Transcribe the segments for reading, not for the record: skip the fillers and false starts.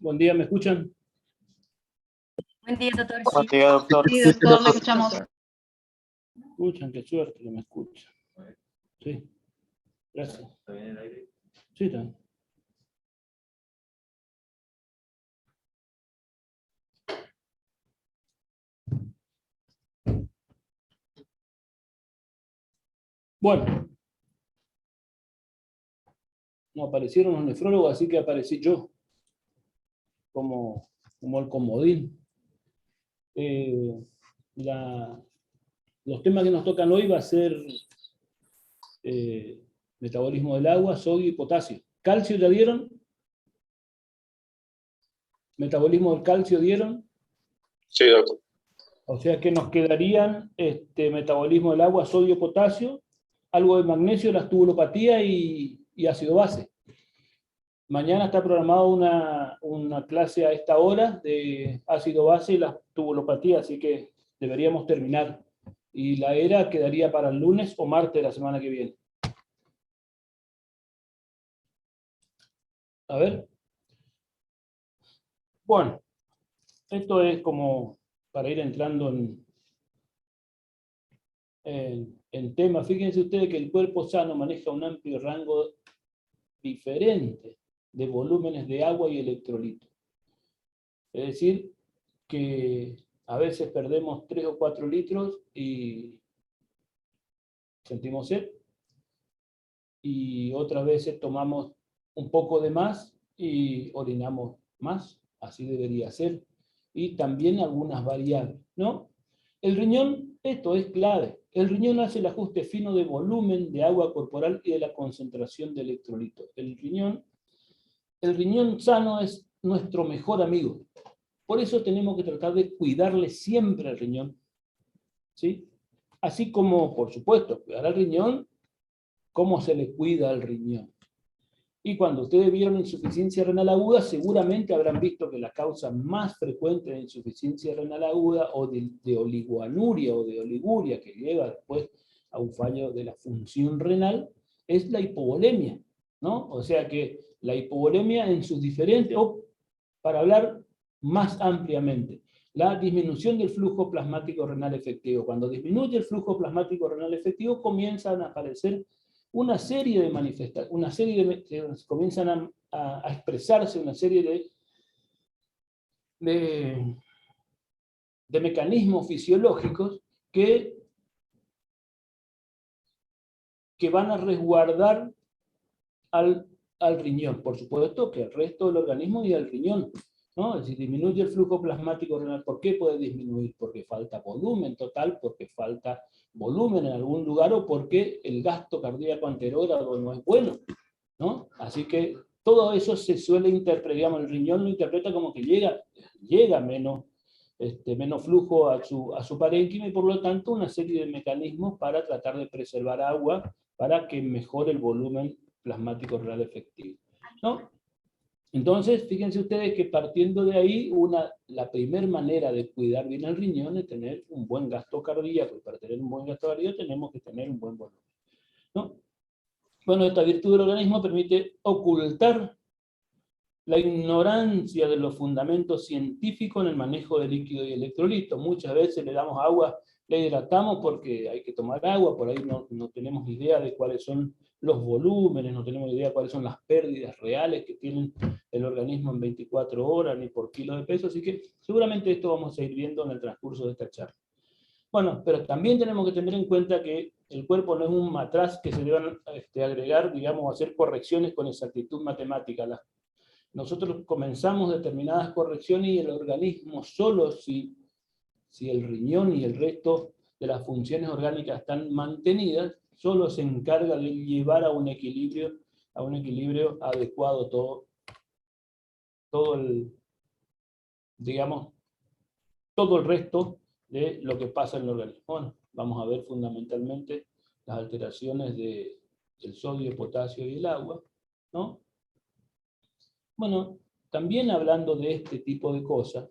Buen día, ¿me escuchan? Buen día, doctor. Buen día, doctor. Sí, doctor, lo escuchamos. ¿Me escuchan? Qué suerte que me escuchan. Sí, gracias. ¿Está bien el aire? Sí, está bien. Bueno, no aparecieron los nefrólogos, así que aparecí yo, como el comodín. Los temas que nos tocan hoy va a ser metabolismo del agua, sodio y potasio. ¿Calcio ya dieron? ¿Metabolismo del calcio dieron? Sí, doctor. O sea que nos quedarían metabolismo del agua, sodio, potasio, algo de magnesio, la tubulopatía y ácido base. Mañana está programada una clase a esta hora de ácido base y la tubulopatía, así que deberíamos terminar. Y la ERA quedaría para el lunes o martes de la semana que viene. A ver. Bueno, esto es como para ir entrando en tema. Fíjense ustedes que el cuerpo sano maneja un amplio rango diferente de volúmenes de agua y electrolitos. Es decir, que a veces perdemos 3 o 4 litros y sentimos sed, y otras veces tomamos un poco de más y orinamos más, así debería ser. Y también algunas variables, ¿no? El riñón, esto es clave, el riñón hace el ajuste fino de volumen de agua corporal y de la concentración de electrolitos. El riñón sano es nuestro mejor amigo. Por eso tenemos que tratar de cuidarle siempre al riñón, ¿sí? Así como, por supuesto, cuidar al riñón, ¿cómo se le cuida al riñón? Y cuando ustedes vieron insuficiencia renal aguda, seguramente habrán visto que la causa más frecuente de insuficiencia renal aguda o de oligoanuria o de oliguria, que lleva después a un fallo de la función renal, es la hipovolemia, ¿no? O sea que la hipovolemia en sus diferentes, o para hablar más ampliamente, la disminución del flujo plasmático renal efectivo. Cuando disminuye el flujo plasmático renal efectivo, comienzan a aparecer una serie de manifestaciones, comienzan a expresarse una serie de mecanismos fisiológicos que van a resguardar al riñón, por supuesto que al resto del organismo y al riñón, ¿no? Si disminuye el flujo plasmático renal, ¿por qué puede disminuir? Porque falta volumen total, porque falta volumen en algún lugar o porque el gasto cardíaco anterógrado no es bueno, ¿no? Así que todo eso se suele interpretar, digamos, el riñón lo interpreta como que llega menos flujo a su parénquima y por lo tanto una serie de mecanismos para tratar de preservar agua para que mejore el volumen plasmático renal efectivo, ¿no? Entonces, fíjense ustedes que partiendo de ahí, la primera manera de cuidar bien el riñón es tener un buen gasto cardíaco, y para tener un buen gasto cardíaco tenemos que tener un buen volumen, ¿no? Bueno, esta virtud del organismo permite ocultar la ignorancia de los fundamentos científicos en el manejo de líquido y electrolitos. Muchas veces le damos agua, le hidratamos porque hay que tomar agua, por ahí no tenemos idea de cuáles son los volúmenes, no tenemos idea de cuáles son las pérdidas reales que tiene el organismo en 24 horas, ni por kilo de peso, así que seguramente esto vamos a ir viendo en el transcurso de esta charla. Bueno, pero también tenemos que tener en cuenta que el cuerpo no es un matraz que se deban agregar, digamos, hacer correcciones con exactitud matemática. Nosotros comenzamos determinadas correcciones y el organismo solo si el riñón y el resto de las funciones orgánicas están mantenidas, solo se encarga de llevar a un equilibrio adecuado todo el resto de lo que pasa en el organismo. Bueno, vamos a ver fundamentalmente las alteraciones del sodio, el potasio y el agua, ¿no? Bueno, también hablando de este tipo de cosas,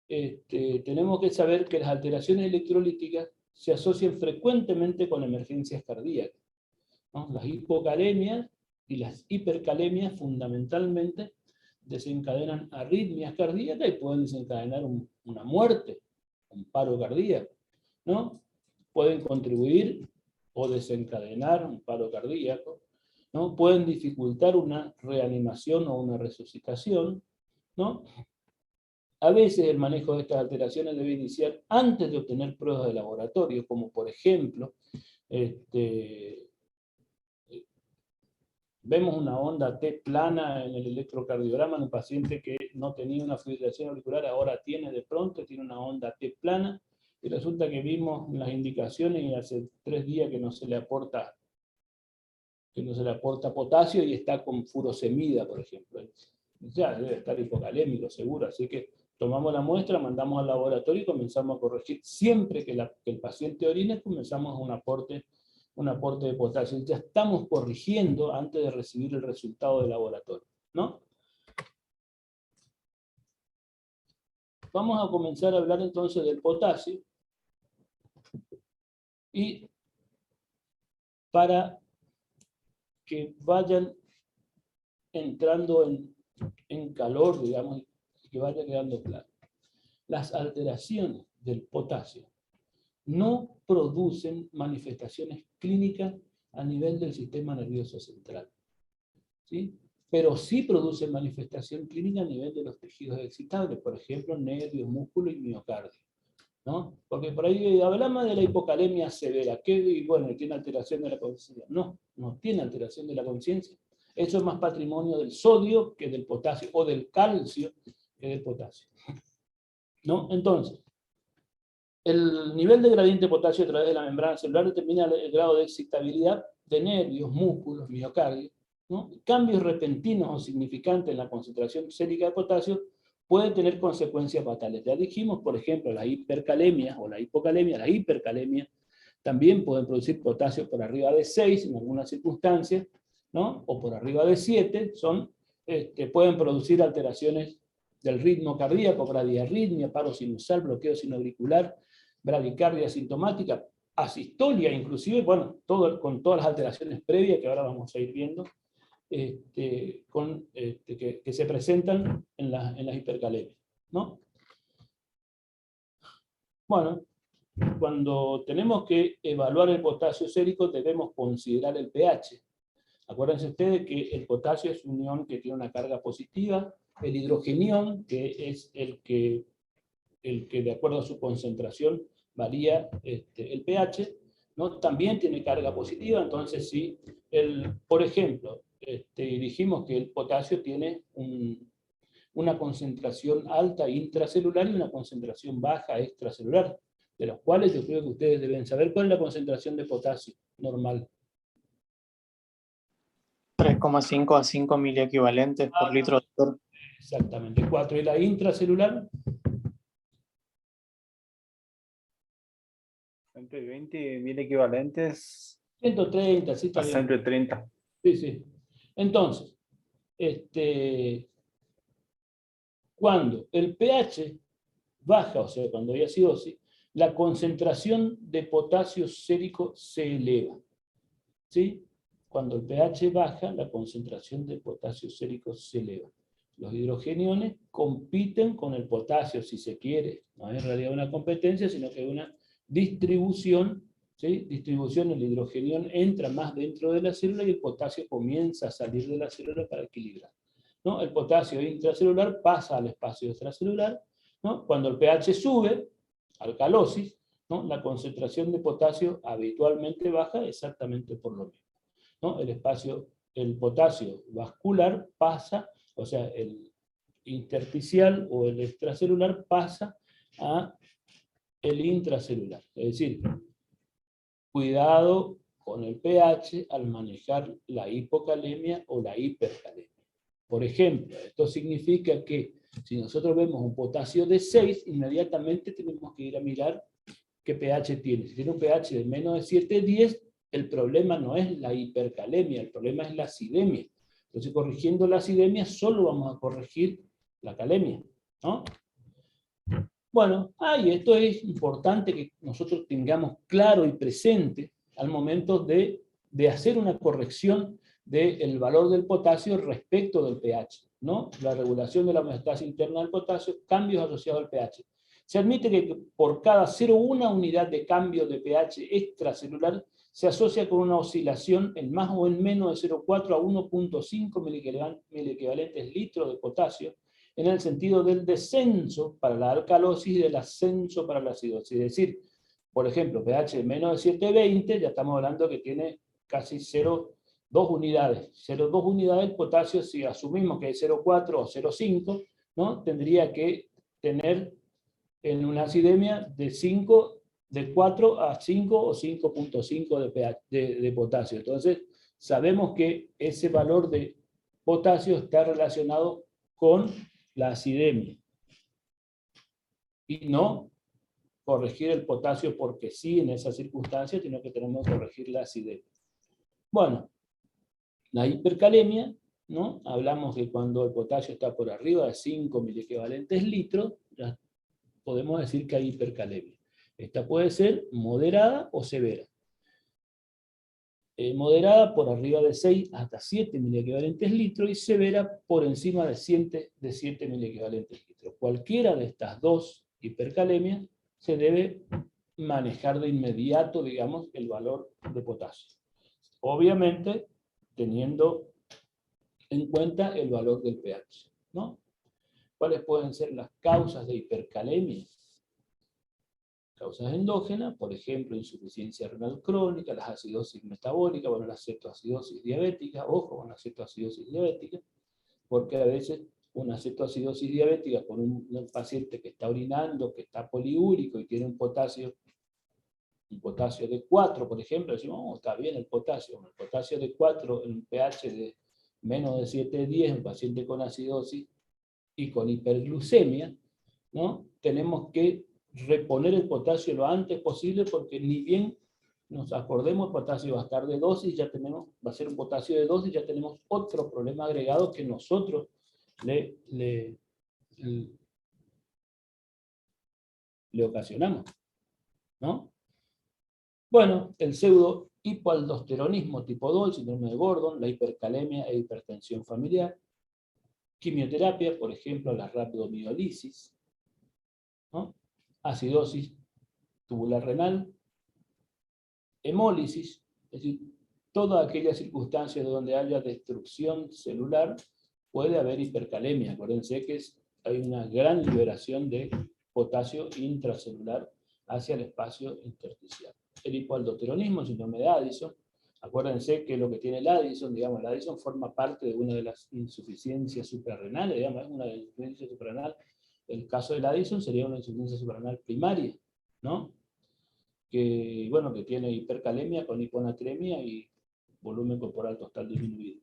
tenemos que saber que las alteraciones electrolíticas se asocian frecuentemente con emergencias cardíacas, ¿no? Las hipocalemias y las hipercalemias fundamentalmente desencadenan arritmias cardíacas y pueden desencadenar una muerte, un paro cardíaco, ¿no? Pueden contribuir o desencadenar un paro cardíaco, ¿no? Pueden dificultar una reanimación o una resucitación, ¿no? A veces el manejo de estas alteraciones debe iniciar antes de obtener pruebas de laboratorio, como por ejemplo, vemos una onda T plana en el electrocardiograma en un paciente que no tenía una fibrilación auricular, ahora tiene de pronto, tiene una onda T plana, y resulta que vimos las indicaciones y hace 3 días que no se le aporta potasio y está con furosemida, por ejemplo. Ya debe estar hipocalémico, seguro, así que tomamos la muestra, mandamos al laboratorio y comenzamos a corregir. Siempre que el paciente orine, comenzamos un aporte de potasio. Ya estamos corrigiendo antes de recibir el resultado del laboratorio, ¿no? Vamos a comenzar a hablar entonces del potasio. Y para que vayan entrando en calor, digamos, y que vaya quedando claro. Las alteraciones del potasio no producen manifestaciones clínicas a nivel del sistema nervioso central, ¿sí? Pero sí producen manifestación clínica a nivel de los tejidos excitables, por ejemplo, nervios, músculo y miocardio, ¿no? Porque por ahí hablamos de la hipocalemia severa, que bueno, tiene alteración de la conciencia. No, no tiene alteración de la conciencia. Eso es más patrimonio del sodio que del potasio, o del calcio que del potasio, ¿no? Entonces, el nivel de gradiente de potasio a través de la membrana celular determina el grado de excitabilidad de nervios, músculos, miocardio, ¿no? Cambios repentinos o significantes en la concentración sérica de potasio pueden tener consecuencias fatales. Ya dijimos, por ejemplo, la hipercalemia o la hipocalemia, la hipercalemia también pueden producir potasio por arriba de 6 en algunas circunstancias, ¿no? O por arriba de 7, pueden producir alteraciones del ritmo cardíaco, bradiarritmia, paro sinusal, bloqueo sinoauricular, bradicardia sintomática, asistolia inclusive, bueno, con todas las alteraciones previas que ahora vamos a ir viendo, que se presentan en las hipercalemias, ¿no? Bueno, cuando tenemos que evaluar el potasio sérico debemos considerar el pH. Acuérdense ustedes que el potasio es un ion que tiene una carga positiva, el hidrogenión, que es el que de acuerdo a su concentración varía el pH, ¿no? También tiene carga positiva. Entonces si, por ejemplo, dijimos que el potasio tiene una concentración alta intracelular y una concentración baja extracelular, de los cuales yo creo que ustedes deben saber cuál es la concentración de potasio normal. 3,5 a 5 miliequivalentes por litro, doctor. Exactamente, 4. ¿Y la intracelular? 120 miliequivalentes 130, sí, está a bien. 130. Sí, sí. Entonces, cuando el pH baja, o sea, cuando hay acidosis, la concentración de potasio sérico se eleva, ¿sí? Cuando el pH baja, la concentración de potasio sérico se eleva. Los hidrogeniones compiten con el potasio, si se quiere. No es en realidad una competencia, sino que es una distribución, ¿sí? Distribución, el hidrogenión entra más dentro de la célula y el potasio comienza a salir de la célula para equilibrar, ¿no? El potasio intracelular pasa al espacio extracelular, ¿no? Cuando el pH sube, alcalosis, ¿no? La concentración de potasio habitualmente baja exactamente por lo mismo, ¿no? El potasio vascular pasa, o sea, el intersticial o el extracelular pasa a el intracelular. Es decir, cuidado con el pH al manejar la hipocalemia o la hipercalemia. Por ejemplo, esto significa que si nosotros vemos un potasio de 6, inmediatamente tenemos que ir a mirar qué pH tiene. Si tiene un pH de menos de 7, 10, el problema no es la hipercalemia, el problema es la acidemia. Entonces, corrigiendo la acidemia, solo vamos a corregir la calemia, ¿no? Bueno, esto es importante que nosotros tengamos claro y presente al momento de hacer una corrección del valor del potasio respecto del pH. ¿no? La regulación de la homeostasis interna del potasio, cambios asociados al pH. Se admite que por cada 0,1 unidad de cambio de pH extracelular se asocia con una oscilación en más o en menos de 0,4 a 1,5 miliequivalentes litros de potasio, en el sentido del descenso para la alcalosis y del ascenso para la acidosis. Es decir, por ejemplo, pH de menos de 7,20, ya estamos hablando que tiene casi 0,2 unidades. 0,2 unidades de potasio, si asumimos que es 0,4 o 0,5, ¿no? Tendría que tener en una acidemia de 4 a 5 o 5,5 de, pH, de potasio. Entonces, sabemos que ese valor de potasio está relacionado con la acidemia. Y no corregir el potasio porque sí en esas circunstancias, sino que tenemos que corregir la acidemia. Bueno, la hipercalemia, ¿no? Hablamos que cuando el potasio está por arriba de 5 miliequivalentes litros, ya podemos decir que hay hipercalemia. Esta puede ser moderada o severa. Moderada por arriba de 6 hasta 7 miliequivalentes litros y severa por encima de 7 miliequivalentes litros. Cualquiera de estas dos hipercalemias se debe manejar de inmediato, digamos, el valor de potasio. Obviamente, teniendo en cuenta el valor del pH, ¿no? ¿Cuáles pueden ser las causas de hipercalemia? Causas endógenas, por ejemplo, insuficiencia renal crónica, las acidosis metabólicas, bueno, la cetoacidosis diabética, ojo con la cetoacidosis diabética, porque a veces una cetoacidosis diabética con un paciente que está orinando, que está poliúrico y tiene un potasio de 4, por ejemplo, decimos, oh, está bien el potasio de 4 en un pH de menos de 7,10, un paciente con acidosis y con hiperglucemia, ¿no? Tenemos que reponer el potasio lo antes posible, porque ni bien nos acordemos, el potasio va a estar de 2 y ya tenemos, va a ser un potasio de 2 y ya tenemos otro problema agregado que nosotros le ocasionamos, ¿no? Bueno, el pseudo hipoaldosteronismo tipo 2, el síndrome de Gordon, la hipercalemia e hipertensión familiar, quimioterapia, por ejemplo, la rabdomiolisis, ¿no? Acidosis tubular renal, hemólisis, es decir, todas aquellas circunstancias donde haya destrucción celular, puede haber hipercalemia. Acuérdense que hay una gran liberación de potasio intracelular hacia el espacio intersticial. El hipoaldosteronismo, síndrome de Addison. Acuérdense que lo que tiene el Addison, digamos, el Addison forma parte de una de las insuficiencias suprarrenales, digamos, es una de las insuficiencias suprarrenales. El caso del Addison sería una insuficiencia suprarrenal primaria, ¿no? Que, bueno, que tiene hipercalemia con hiponatremia y volumen corporal total disminuido.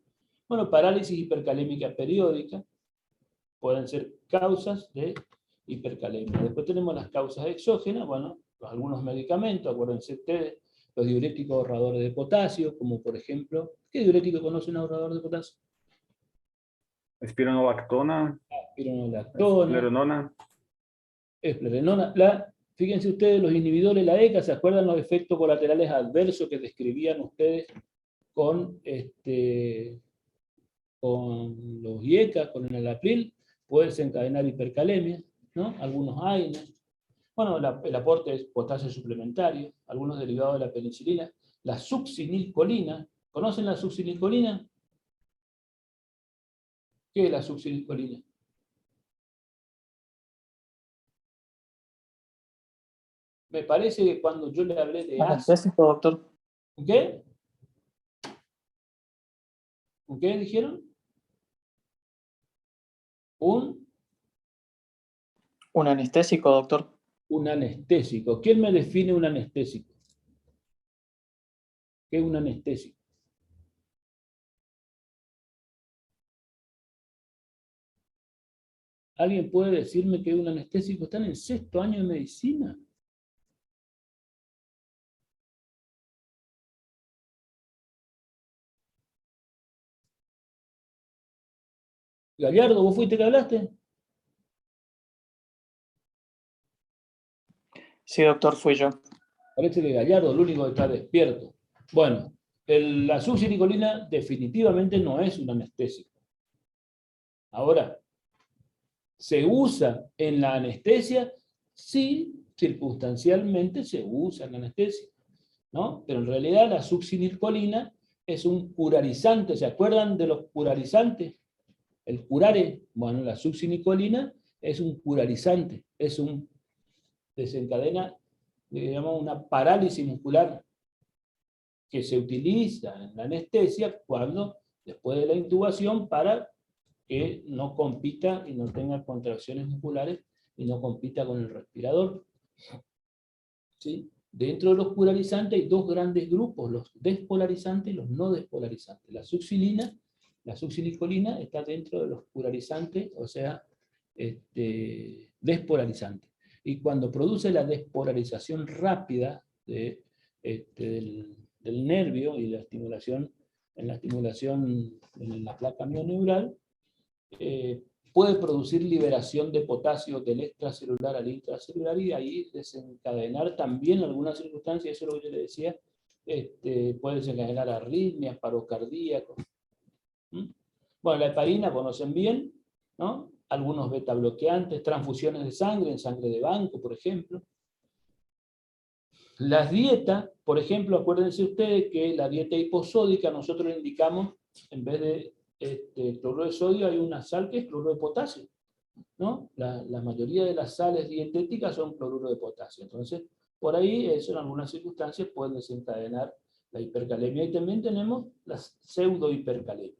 Bueno, parálisis hipercalémica periódica pueden ser causas de hipercalemia. Después tenemos las causas exógenas, bueno, algunos medicamentos, acuérdense ustedes, los diuréticos ahorradores de potasio, como por ejemplo, ¿qué diurético conoce un ahorrador de potasio? Espironolactona, Espironolactona, esclerenona. Fíjense ustedes, los inhibidores de la ECA, ¿se acuerdan los efectos colaterales adversos que describían ustedes con los IECA, con el enalapril? Puede desencadenar hipercalemia, ¿no? Algunos AINES. Bueno, el aporte es potasio suplementario, algunos derivados de la penicilina. La succinilcolina, ¿conocen la succinilcolina? ¿Qué es la succinilcolina? Me parece que cuando yo le hablé de Anestésico, doctor. ¿qué? ¿Qué dijeron? Un anestésico, doctor. Un anestésico. ¿Quién me define un anestésico? ¿Qué es un anestésico? ¿Alguien puede decirme qué es un anestésico? Están en 6º año de medicina. Gallardo, ¿vos fuiste que hablaste? Sí, doctor, fui yo. Parece que Gallardo es el único que está despierto. Bueno, la succinilcolina definitivamente no es un anestésico. Ahora, ¿se usa en la anestesia? Sí, circunstancialmente se usa en la anestesia, ¿no? Pero en realidad la succinilcolina es un curarizante. ¿Se acuerdan de los curarizantes? El curare, bueno, la succinilcolina es un curarizante, desencadena, digamos, una parálisis muscular que se utiliza en la anestesia cuando, después de la intubación, para que no compita y no tenga contracciones musculares y no compita con el respirador. ¿Sí? Dentro de los curarizantes hay dos grandes grupos, los despolarizantes y los no despolarizantes. La succinilcolina está dentro de los curarizantes, o sea, despolarizantes. Y cuando produce la despolarización rápida del nervio y la estimulación en la placa mioneural, puede producir liberación de potasio del extracelular al intracelular y ahí desencadenar también en algunas circunstancias, eso es lo que yo le decía, puede desencadenar arritmias, paros cardíacos. Bueno, la heparina conocen bien, ¿no? Algunos beta bloqueantes, transfusiones de sangre, en sangre de banco, por ejemplo. Las dietas, por ejemplo, acuérdense ustedes que la dieta hiposódica nosotros le indicamos, en vez de cloruro de sodio, hay una sal que es cloruro de potasio, ¿no? La mayoría de las sales dietéticas son cloruro de potasio. Entonces, por ahí, eso en algunas circunstancias puede desencadenar la hipercalemia. Y también tenemos las pseudohipercalemias.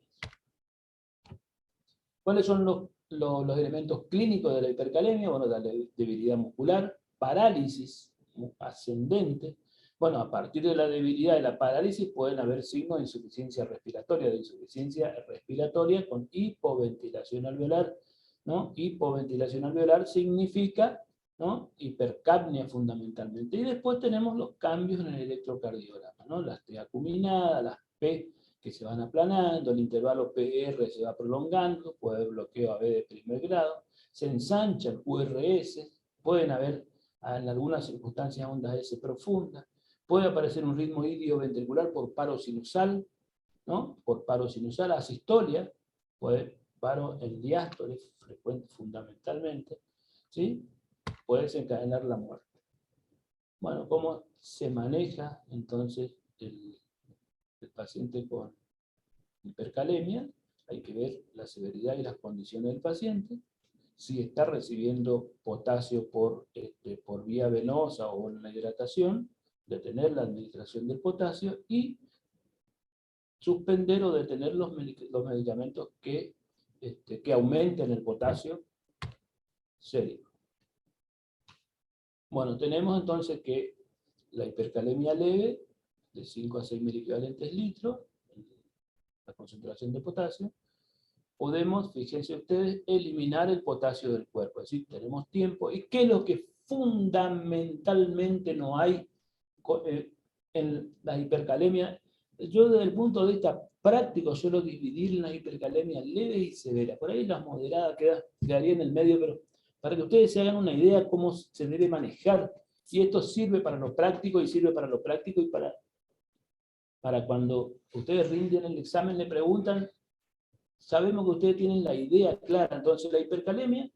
¿Cuáles son los elementos clínicos de la hipercalemia? Bueno, la debilidad muscular, parálisis ascendente. Bueno, a partir de la debilidad de la parálisis pueden haber signos de insuficiencia respiratoria con hipoventilación alveolar, ¿no? Hipoventilación alveolar significa, ¿no?, hipercapnia fundamentalmente. Y después tenemos los cambios en el electrocardiograma, ¿no? Las T acuminadas, las P que se van aplanando, el intervalo PR se va prolongando, puede haber bloqueo AB de primer grado, se ensancha el QRS, pueden haber en algunas circunstancias ondas S profundas, puede aparecer un ritmo idioventricular por paro sinusal, ¿no? Por paro sinusal, asistolia, paro en diástole, frecuente fundamentalmente, ¿sí? Puede desencadenar la muerte. Bueno, ¿cómo se maneja entonces el paciente con hipercalemia? Hay que ver la severidad y las condiciones del paciente, si está recibiendo potasio por vía venosa o en la hidratación, detener la administración del potasio y suspender o detener los medicamentos que aumenten el potasio sérico. Bueno, tenemos entonces que la hipercalemia leve, de 5 a 6 miliequivalentes litros, la concentración de potasio, podemos, fíjense ustedes, eliminar el potasio del cuerpo. Es decir, tenemos tiempo. ¿Y qué es lo que fundamentalmente no hay en la hipercalemia? Yo desde el punto de vista práctico suelo dividir las hipercalemias leves y severas. Por ahí las moderadas quedaría en el medio, pero para que ustedes se hagan una idea cómo se debe manejar. Y esto sirve para lo práctico y sirve para lo práctico y para cuando ustedes rinden el examen le preguntan. Sabemos que ustedes tienen la idea clara. Entonces la hipercalemia,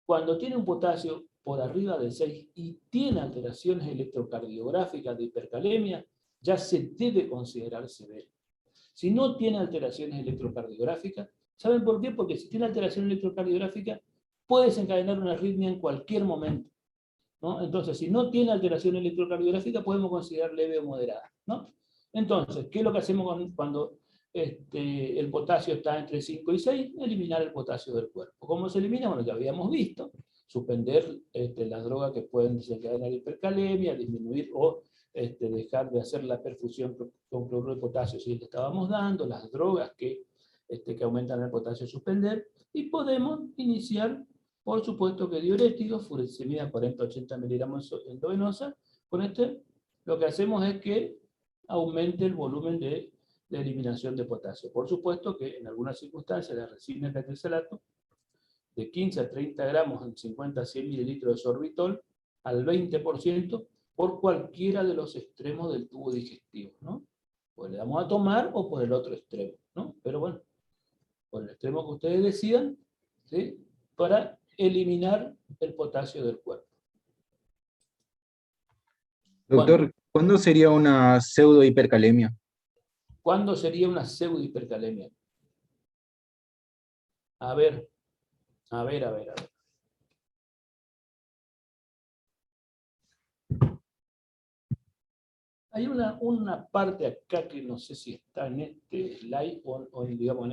cuando tiene un potasio por arriba de 6 y tiene alteraciones electrocardiográficas de hipercalemia, ya se debe considerar severo. Si no tiene alteraciones electrocardiográficas, ¿saben por qué? Porque si tiene alteración electrocardiográfica, puede desencadenar una arritmia en cualquier momento, ¿no? Entonces, si no tiene alteración electrocardiográfica, podemos considerar leve o moderada, ¿no? Entonces, ¿qué es lo que hacemos cuando el potasio está entre 5 y 6? Eliminar el potasio del cuerpo. ¿Cómo se elimina? Bueno, ya habíamos visto. Suspender las drogas que pueden desencadenar hipercalemia, disminuir o dejar de hacer la perfusión con cloruro de potasio si le estábamos dando, las drogas que aumentan el potasio, suspender, y podemos iniciar, por supuesto, que diuréticos, furosemida 40-80 miligramos endovenosa. Con lo que hacemos es que aumente el volumen de eliminación de potasio. Por supuesto que en algunas circunstancias la resina catersalato de 15 a 30 gramos en 50 a 100 mililitros de sorbitol al 20% por cualquiera de los extremos del tubo digestivo, ¿no? Pues le damos a tomar o por el otro extremo, ¿no? Pero bueno, por el extremo que ustedes decidan, ¿sí? Para eliminar el potasio del cuerpo. Doctor, Bueno. ¿cuándo sería una pseudohipercalemia? ¿Cuándo sería una pseudohipercalemia? A ver. Hay una parte acá que no sé si está en este slide o digamos en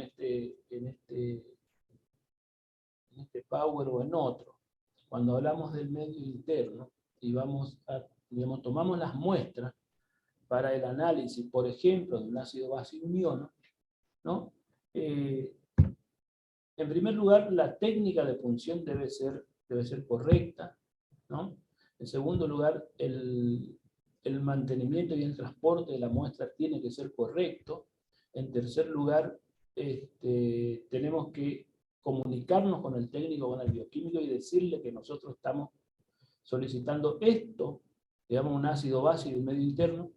este Power o en otro. Cuando hablamos del medio interno y digamos, tomamos las muestras para el análisis, por ejemplo, de un ácido básico uniono, ¿no? En primer lugar, la técnica de punción debe ser correcta, ¿no? En segundo lugar, el mantenimiento y el transporte de la muestra tiene que ser correcto. En tercer lugar, tenemos que comunicarnos con el técnico, con el bioquímico y decirle que nosotros estamos solicitando esto, digamos un ácido básico y un medio interno,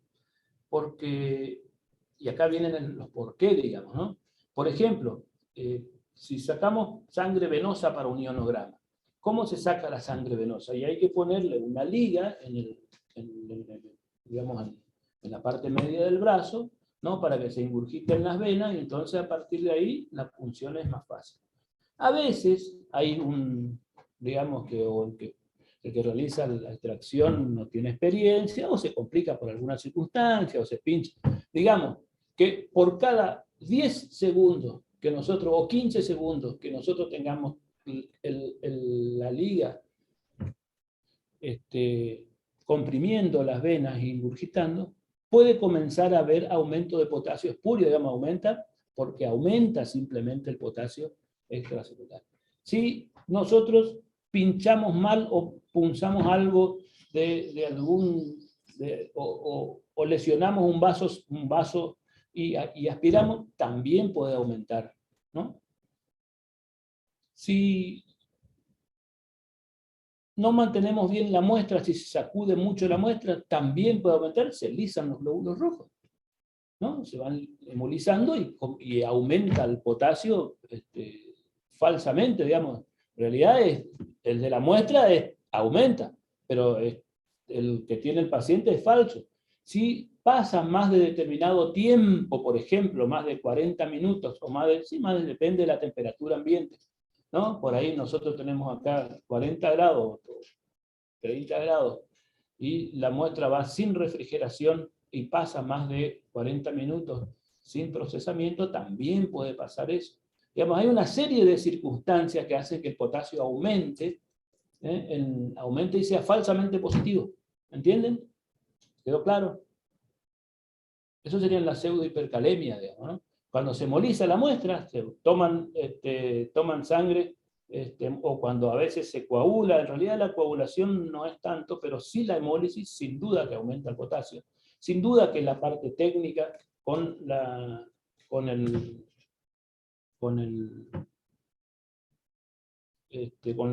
porque, y acá vienen los por qué, digamos, ¿no? Por ejemplo, si sacamos sangre venosa para un ionograma, ¿cómo se saca la sangre venosa? Y hay que ponerle una liga digamos, en la parte media del brazo, ¿no? Para que se ingurgiten las venas, y entonces a partir de ahí la punción es más fácil. A veces hay digamos que el que realiza la extracción no tiene experiencia, o se complica por alguna circunstancia, o se pincha. Digamos que por cada 10 segundos que nosotros, o 15 segundos que nosotros tengamos la liga comprimiendo las venas e ingurgitando, puede comenzar a haber aumento de potasio espurio, digamos, aumenta porque aumenta simplemente el potasio extracelular. Si nosotros pinchamos mal o punzamos algo o lesionamos un vaso y aspiramos, también puede aumentar, ¿no? Si no mantenemos bien la muestra, si se sacude mucho la muestra, también puede aumentar, se lisan los glóbulos rojos, ¿no? Se van hemolizando y aumenta el potasio falsamente, digamos. En realidad el de la muestra aumenta, pero el que tiene el paciente es falso. Si pasa más de determinado tiempo, por ejemplo, más de 40 minutos, o depende de la temperatura ambiente, ¿no? Por ahí nosotros tenemos acá 40 grados, 30 grados, y la muestra va sin refrigeración y pasa más de 40 minutos sin procesamiento, también puede pasar eso. Digamos, hay una serie de circunstancias que hacen que el potasio aumente, aumente y sea falsamente positivo. ¿Entienden? ¿Quedó claro? Eso sería la pseudohipercalemia, digamos, ¿no? Cuando se hemoliza la muestra, se toman sangre, o cuando a veces se coagula. En realidad la coagulación no es tanto, pero sí la hemólisis, sin duda que aumenta el potasio. Sin duda que la parte técnica con la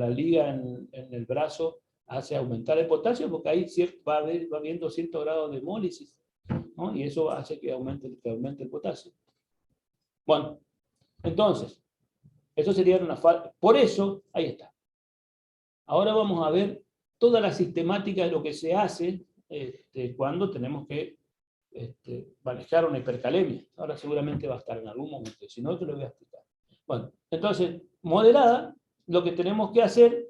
liga en el brazo hace aumentar el potasio, porque ahí va habiendo cierto grado de hemólisis, ¿no? Y eso hace que aumente el potasio. Bueno, entonces, eso sería una falta. Por eso, ahí está. Ahora vamos a ver toda la sistemática de lo que se hace cuando tenemos que manejar una hipercalemia. Ahora seguramente va a estar en algún momento, si no te lo voy a explicar. Bueno, entonces, moderada, lo que tenemos que hacer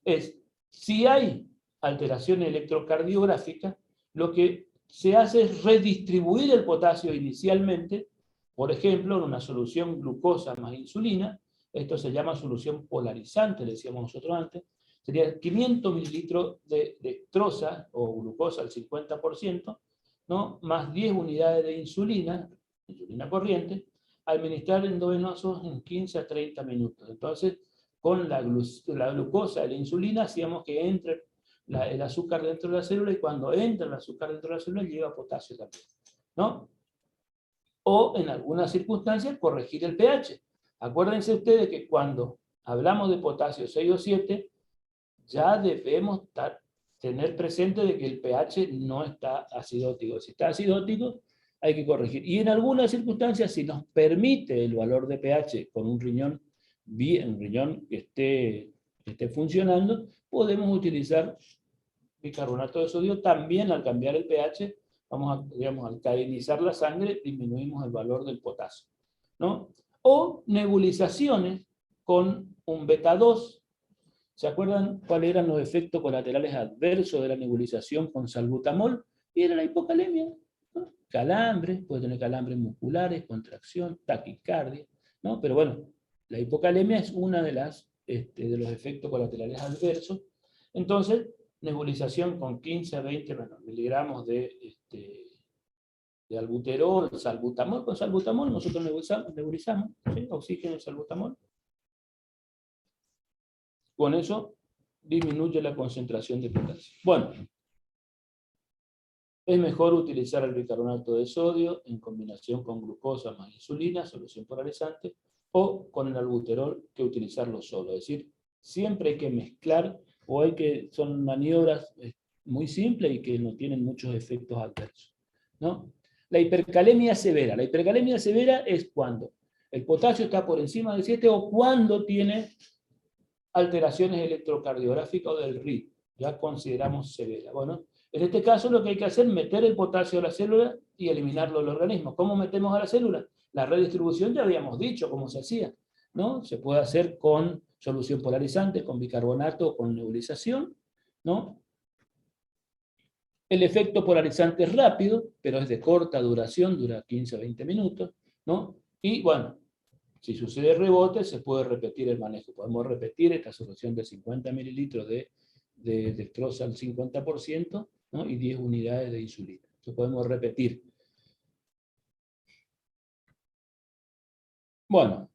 es, si hay alteración electrocardiográfica, lo que se hace es redistribuir el potasio inicialmente, por ejemplo, en una solución glucosa más insulina. Esto se llama solución polarizante, le decíamos nosotros antes. Sería 500 mililitros de dextrosa o glucosa al 50%, ¿no? Más 10 unidades de insulina corriente, administrar endovenosos en 15 a 30 minutos. Entonces, con la glucosa y la insulina hacíamos que entre el azúcar dentro de la célula, y cuando entra el azúcar dentro de la célula llega potasio también, ¿no? O en algunas circunstancias corregir el pH. Acuérdense ustedes que cuando hablamos de potasio 6 o 7, ya debemos tener presente de que el pH no está acidótico. Si está acidótico, hay que corregir. Y en algunas circunstancias, si nos permite el valor de pH con un riñón bien, un riñón que esté funcionando, podemos utilizar bicarbonato de sodio. También al cambiar el pH, vamos a, digamos, alcalinizar la sangre, disminuimos el valor del potasio, ¿no? O nebulizaciones con un beta 2. ¿Se acuerdan cuáles eran los efectos colaterales adversos de la nebulización con salbutamol? Y era la hipocalemia, ¿no? Calambre, puede tener calambres musculares, contracción, taquicardia, ¿no? Pero bueno, la hipocalemia es una de de los efectos colaterales adversos. Entonces, nebulización con 15 a 20 miligramos de albuterol, salbutamol. Con salbutamol nosotros nebulizamos, ¿sí? Oxígeno y salbutamol. Con eso disminuye la concentración de potasio. Bueno, es mejor utilizar el bicarbonato de sodio en combinación con glucosa más insulina, solución polarizante, o con el albuterol que utilizarlo solo. Es decir, siempre hay que mezclar, son maniobras muy simples y que no tienen muchos efectos adversos, ¿no? La hipercalemia severa. La hipercalemia severa es cuando el potasio está por encima de 7 o cuando tiene alteraciones electrocardiográficas o del ritmo. Ya consideramos severa. Bueno, en este caso lo que hay que hacer es meter el potasio a la célula y eliminarlo del organismo. ¿Cómo metemos a la célula? La redistribución ya habíamos dicho cómo se hacía, ¿no? Se puede hacer con solución polarizante, con bicarbonato, con nebulización, ¿no? El efecto polarizante es rápido, pero es de corta duración, dura 15 a 20 minutos, ¿no? Y bueno, si sucede rebote, se puede repetir el manejo. Podemos repetir esta solución de 50 mililitros de dextrosa al 50%, ¿no? Y 10 unidades de insulina. Eso podemos repetir. Bueno,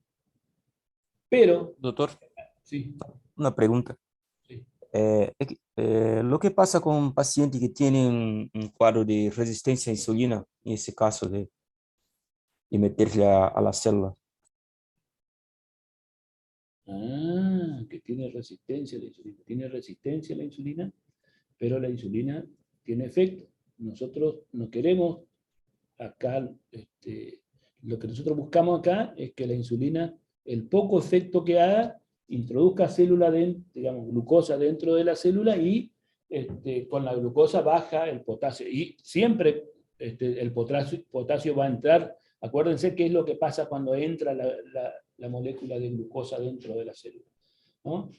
pero... Doctor, Sí, una pregunta. sí. Lo que pasa con un paciente que tiene un cuadro de resistencia a insulina, en ese caso de meterle a la célula? Que tiene resistencia a la insulina. Tiene resistencia a la insulina, pero la insulina tiene efecto. Nosotros no queremos acá, lo que nosotros buscamos acá es que la insulina, el poco efecto que haga, introduzca glucosa dentro de la célula y con la glucosa baja el potasio. Y siempre el potasio va a entrar. Acuérdense qué es lo que pasa cuando entra la molécula de glucosa dentro de la célula, ¿no?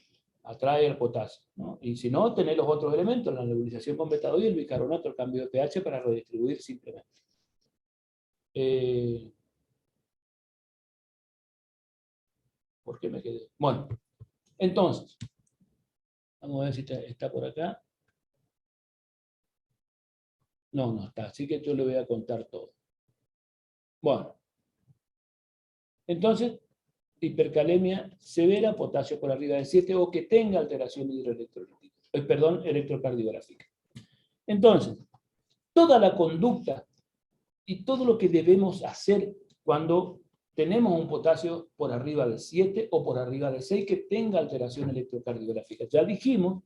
Atrae el potasio, ¿no? Y si no, tenés los otros elementos, la nebulización con beta 2 y el bicarbonato, el cambio de pH para redistribuir simplemente. ¿Por qué me quedé? Bueno, entonces, vamos a ver si está por acá. No, no está, así que yo le voy a contar todo. Bueno, entonces, hipercalemia severa, potasio por arriba de 7 o que tenga alteración electrocardiográfica. Entonces, toda la conducta y todo lo que debemos hacer cuando tenemos un potasio por arriba de 7 o por arriba de 6 que tenga alteración electrocardiográfica. Ya dijimos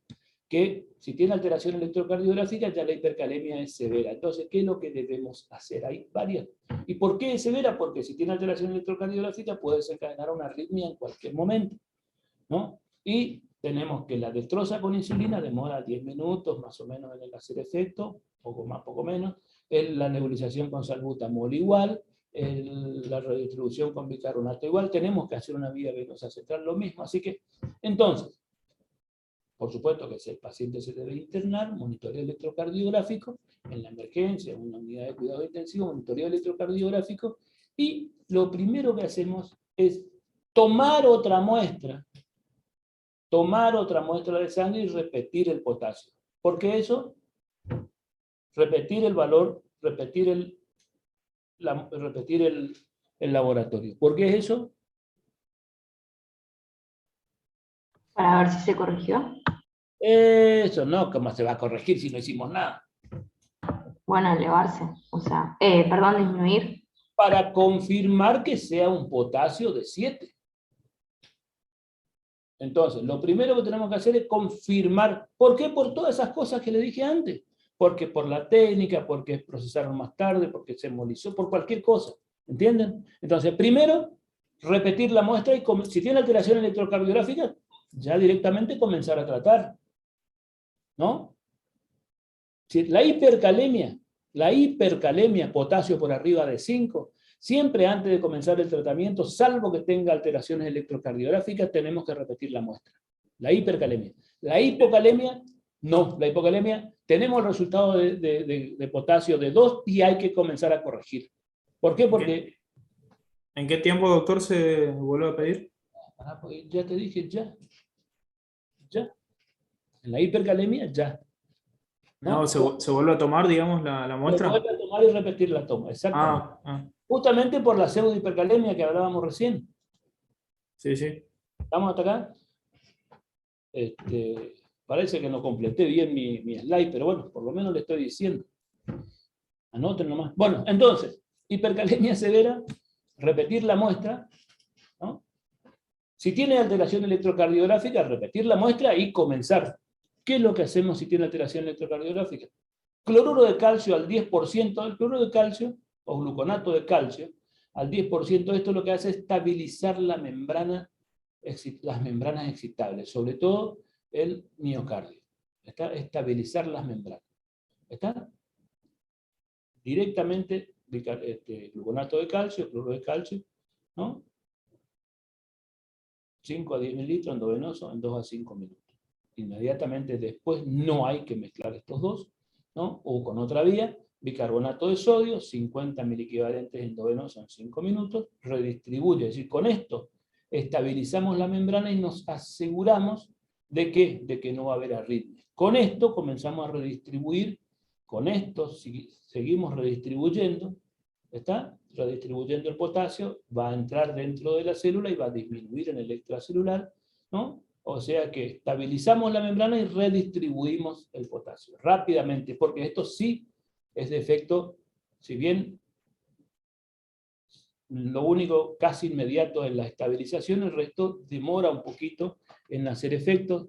que si tiene alteración electrocardiográfica ya la hipercalemia es severa. Entonces, ¿qué es lo que debemos hacer? Hay varias. ¿Y por qué es severa? Porque si tiene alteración electrocardiográfica puede desencadenar una arritmia en cualquier momento, ¿no? Y tenemos que la dextrosa con insulina demora 10 minutos más o menos en el hacer efecto, poco más, poco menos. La nebulización con salbutamol igual, la redistribución con bicarbonato igual. Tenemos que hacer una vía venosa central lo mismo. Así que, entonces, por supuesto que si el paciente se debe internar, monitoreo electrocardiográfico, en la emergencia, en una unidad de cuidado intensivo, monitoreo electrocardiográfico, y lo primero que hacemos es tomar otra muestra de sangre y repetir el potasio. ¿Por qué eso? Repetir el valor, repetir el laboratorio. ¿Por qué es eso? Para ver si se corrigió. Eso no, ¿cómo se va a corregir si no hicimos nada? Bueno, elevarse, o sea, perdón, disminuir. Para confirmar que sea un potasio de 7. Entonces, lo primero que tenemos que hacer es confirmar. ¿Por qué? Por todas esas cosas que le dije antes. porque por la técnica, porque procesaron más tarde, porque se embolizó, por cualquier cosa, ¿entienden? Entonces, primero, repetir la muestra y si tiene alteración electrocardiográfica, ya directamente comenzar a tratar, ¿no? Si la hipercalemia, potasio por arriba de 5, siempre antes de comenzar el tratamiento, salvo que tenga alteraciones electrocardiográficas, tenemos que repetir la muestra. La hipercalemia. La hipocalemia, no. La hipocalemia, tenemos el resultado de potasio de 2 y hay que comenzar a corregir. ¿Por qué? Porque... ¿En qué tiempo, doctor, se vuelve a pedir? Pues ya te dije, ya. En la hipercalemia, ya. No, se vuelve a tomar, digamos, la muestra. Se vuelve a tomar y repetir la toma, exactamente. Justamente por la pseudohipercalemia que hablábamos recién. Sí, sí. ¿Estamos hasta acá? Parece que no completé bien mi slide, pero bueno, por lo menos le estoy diciendo. Anoten nomás. Bueno, entonces, hipercalemia severa, repetir la muestra, ¿no? Si tiene alteración electrocardiográfica, repetir la muestra y comenzar. ¿Qué es lo que hacemos si tiene alteración electrocardiográfica? Cloruro de calcio al 10%, el cloruro de calcio, o gluconato de calcio, al 10%, esto lo que hace es estabilizar las membranas excitables, sobre todo el miocardio. ¿Está? Estabilizar las membranas. ¿Está? Directamente gluconato de calcio, cloruro de calcio, ¿no? 5 a 10 mililitros endovenoso en 2 a 5 minutos. Inmediatamente después no hay que mezclar estos dos, ¿no? O con otra vía, bicarbonato de sodio, 50 miliequivalentes endovenoso en 5 minutos, redistribuye. Es decir, con esto estabilizamos la membrana y nos aseguramos de que no va a haber arritmia. Con esto comenzamos a redistribuir, con esto seguimos redistribuyendo, ¿está? Redistribuyendo el potasio, va a entrar dentro de la célula y va a disminuir en el extracelular, ¿no? O sea que estabilizamos la membrana y redistribuimos el potasio rápidamente, porque esto sí es de efecto, si bien lo único casi inmediato es la estabilización, el resto demora un poquito en hacer efectos,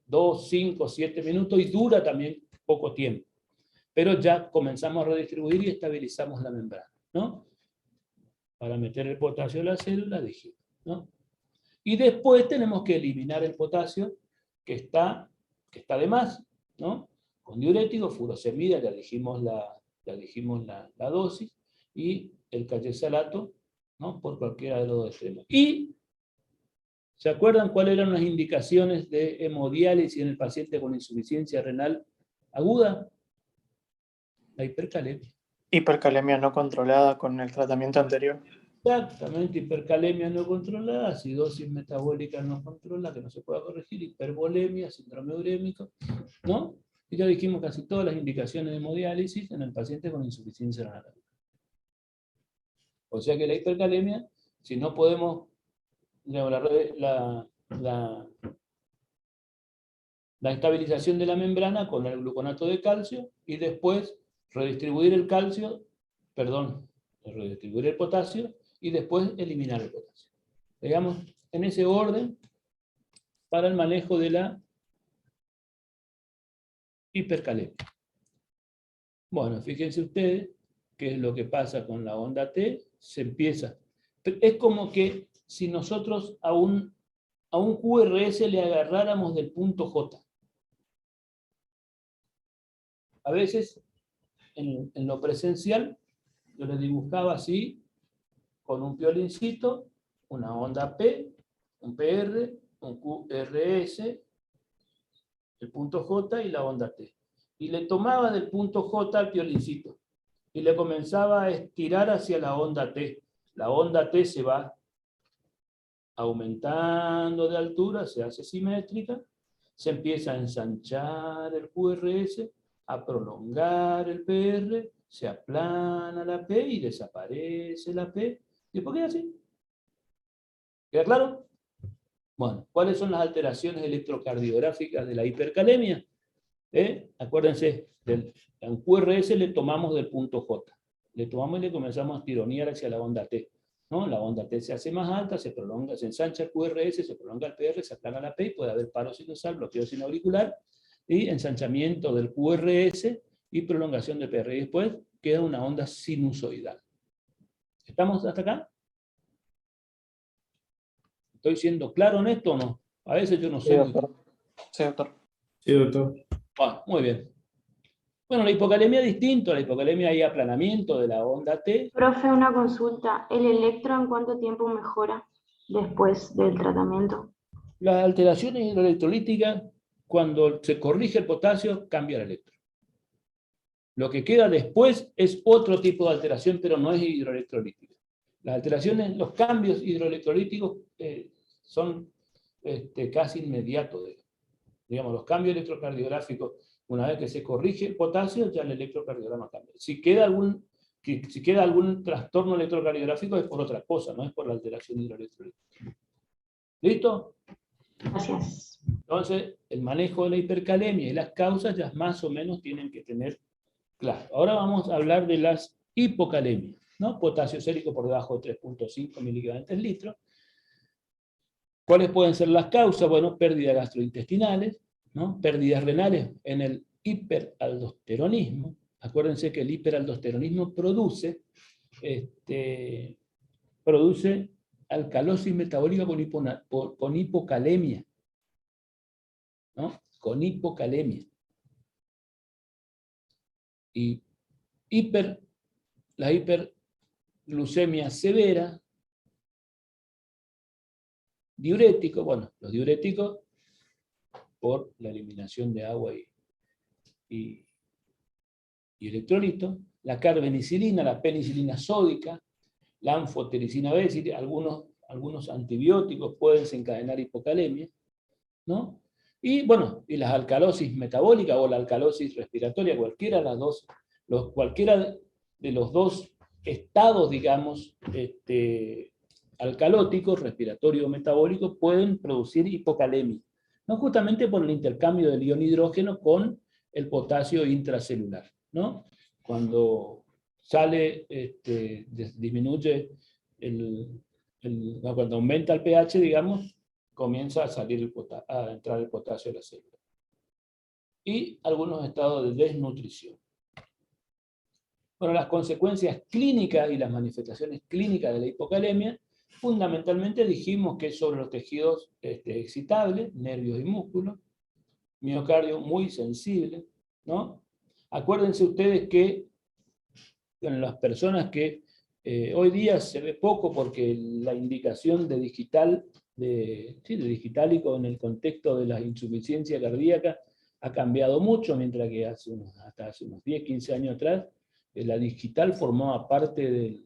2, 5, 7 minutos, y dura también poco tiempo. Pero ya comenzamos a redistribuir y estabilizamos la membrana, ¿no? Para meter el potasio en la célula, dijimos, ¿no? Y después tenemos que eliminar el potasio que está de más, ¿no? Con diurético, furosemida, ya dijimos la dosis, y el cachesalato, ¿no? Por cualquiera de los dos extremos. Y, ¿se acuerdan cuáles eran las indicaciones de hemodiálisis en el paciente con insuficiencia renal aguda? La hipercalemia. Hipercalemia no controlada con el tratamiento anterior. Exactamente, hipercalemia no controlada, acidosis metabólica no controlada, que no se pueda corregir, hipervolemia, síndrome urémico, ¿no? Y ya dijimos casi todas las indicaciones de hemodiálisis en el paciente con insuficiencia renal aguda. O sea que la hipercalemia, si no podemos, la estabilización de la membrana con el gluconato de calcio, y después redistribuir el redistribuir el potasio, y después eliminar el potasio. Digamos, en ese orden, para el manejo de la hipercalemia. Bueno, fíjense ustedes qué es lo que pasa con la onda T. Se empieza. Es como que si nosotros a un QRS le agarráramos del punto J. A veces, en lo presencial, yo le dibujaba así, con un piolincito, una onda P, un PR, un QRS, el punto J y la onda T. Y le tomaba del punto J al piolincito, y le comenzaba a estirar hacia la onda T. La onda T se va aumentando de altura, se hace simétrica, se empieza a ensanchar el QRS, a prolongar el PR, se aplana la P y desaparece la P. ¿Y por qué así? ¿Queda claro? Bueno, ¿cuáles son las alteraciones electrocardiográficas de la hipercalemia? Acuérdense, a un QRS le tomamos del punto J. Le tomamos y le comenzamos a tironear hacia la onda T, ¿no? La onda T se hace más alta, se prolonga, se ensancha el QRS, se prolonga el PR, se aplana la P, y puede haber paro sinusal, bloqueo sinauricular, y ensanchamiento del QRS y prolongación del PR. Y después queda una onda sinusoidal. ¿Estamos hasta acá? ¿Estoy siendo claro en esto o no? A veces yo no Sí, sé. doctor. Sí, doctor. Sí, doctor. Bueno, muy bien. Bueno, la hipocalemia es distinto. La hipocalemia hay aplanamiento de la onda T. Profe, una consulta. ¿El electro en cuánto tiempo mejora después del tratamiento? Las alteraciones hidroelectrolíticas, cuando se corrige el potasio, cambia el electro. Lo que queda después es otro tipo de alteración, pero no es hidroelectrolítica. Las alteraciones, los cambios hidroelectrolíticos son casi inmediatos. Digamos, los cambios electrocardiográficos, una vez que se corrige el potasio, ya el electrocardiograma cambia. Si queda algún trastorno electrocardiográfico es por otra cosa, no es por la alteración hidroelectrolítica. ¿Listo? Gracias. Entonces, el manejo de la hipercalemia y las causas ya más o menos tienen que tener claro. Ahora vamos a hablar de las hipocalemias, ¿no? Potasio sérico por debajo de 3.5 mg litro. ¿Cuáles pueden ser las causas? Bueno, pérdidas gastrointestinales, ¿no? Pérdidas renales en el hiperaldosteronismo. Acuérdense que el hiperaldosteronismo produce alcalosis metabólica con hipocalemia, ¿no? Con hipocalemia. Y la hiperglucemia severa, diuréticos, bueno, los diuréticos por la eliminación de agua y electrolitos, la carbenicilina, la penicilina sódica, la anfotericina B, es decir, algunos antibióticos pueden desencadenar hipocalemia, ¿no? Y bueno, y las alcalosis metabólicas o la alcalosis respiratoria, cualquiera de los dos estados, digamos, alcalóticos, respiratorio o metabólico, pueden producir hipocalemia, ¿no? Justamente por el intercambio del ion hidrógeno con el potasio intracelular, ¿no? Cuando sale, disminuye cuando aumenta el pH, digamos, comienza a entrar el potasio a la célula. Y algunos estados de desnutrición. Bueno, las consecuencias clínicas y las manifestaciones clínicas de la hipocalemia, fundamentalmente dijimos que es sobre los tejidos excitables, nervios y músculos, miocardio muy sensible, ¿no? Acuérdense ustedes que en las personas que hoy día se ve poco porque la indicación de digitálico en el contexto de la insuficiencia cardíaca ha cambiado mucho, mientras que hasta hace unos 10, 15 años atrás, la digital formaba parte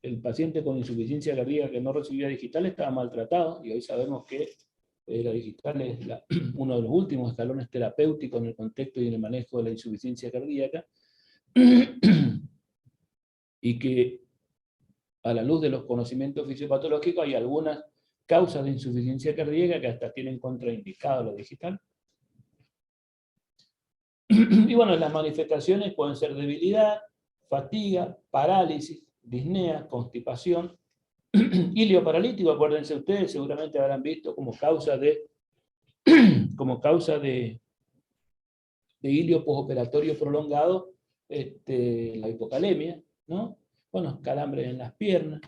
del paciente con insuficiencia cardíaca que no recibía digital estaba maltratado, y hoy sabemos que la digital es uno de los últimos escalones terapéuticos en el contexto y en el manejo de la insuficiencia cardíaca, y que a la luz de los conocimientos fisiopatológicos hay algunas causas de insuficiencia cardíaca que hasta tienen contraindicado la digital. Y bueno, las manifestaciones pueden ser debilidad, fatiga, parálisis, disnea, constipación, ilio paralítico, acuérdense ustedes, seguramente habrán visto como causa de ilio postoperatorio prolongado, la hipocalemia, ¿no? Bueno, calambres en las piernas.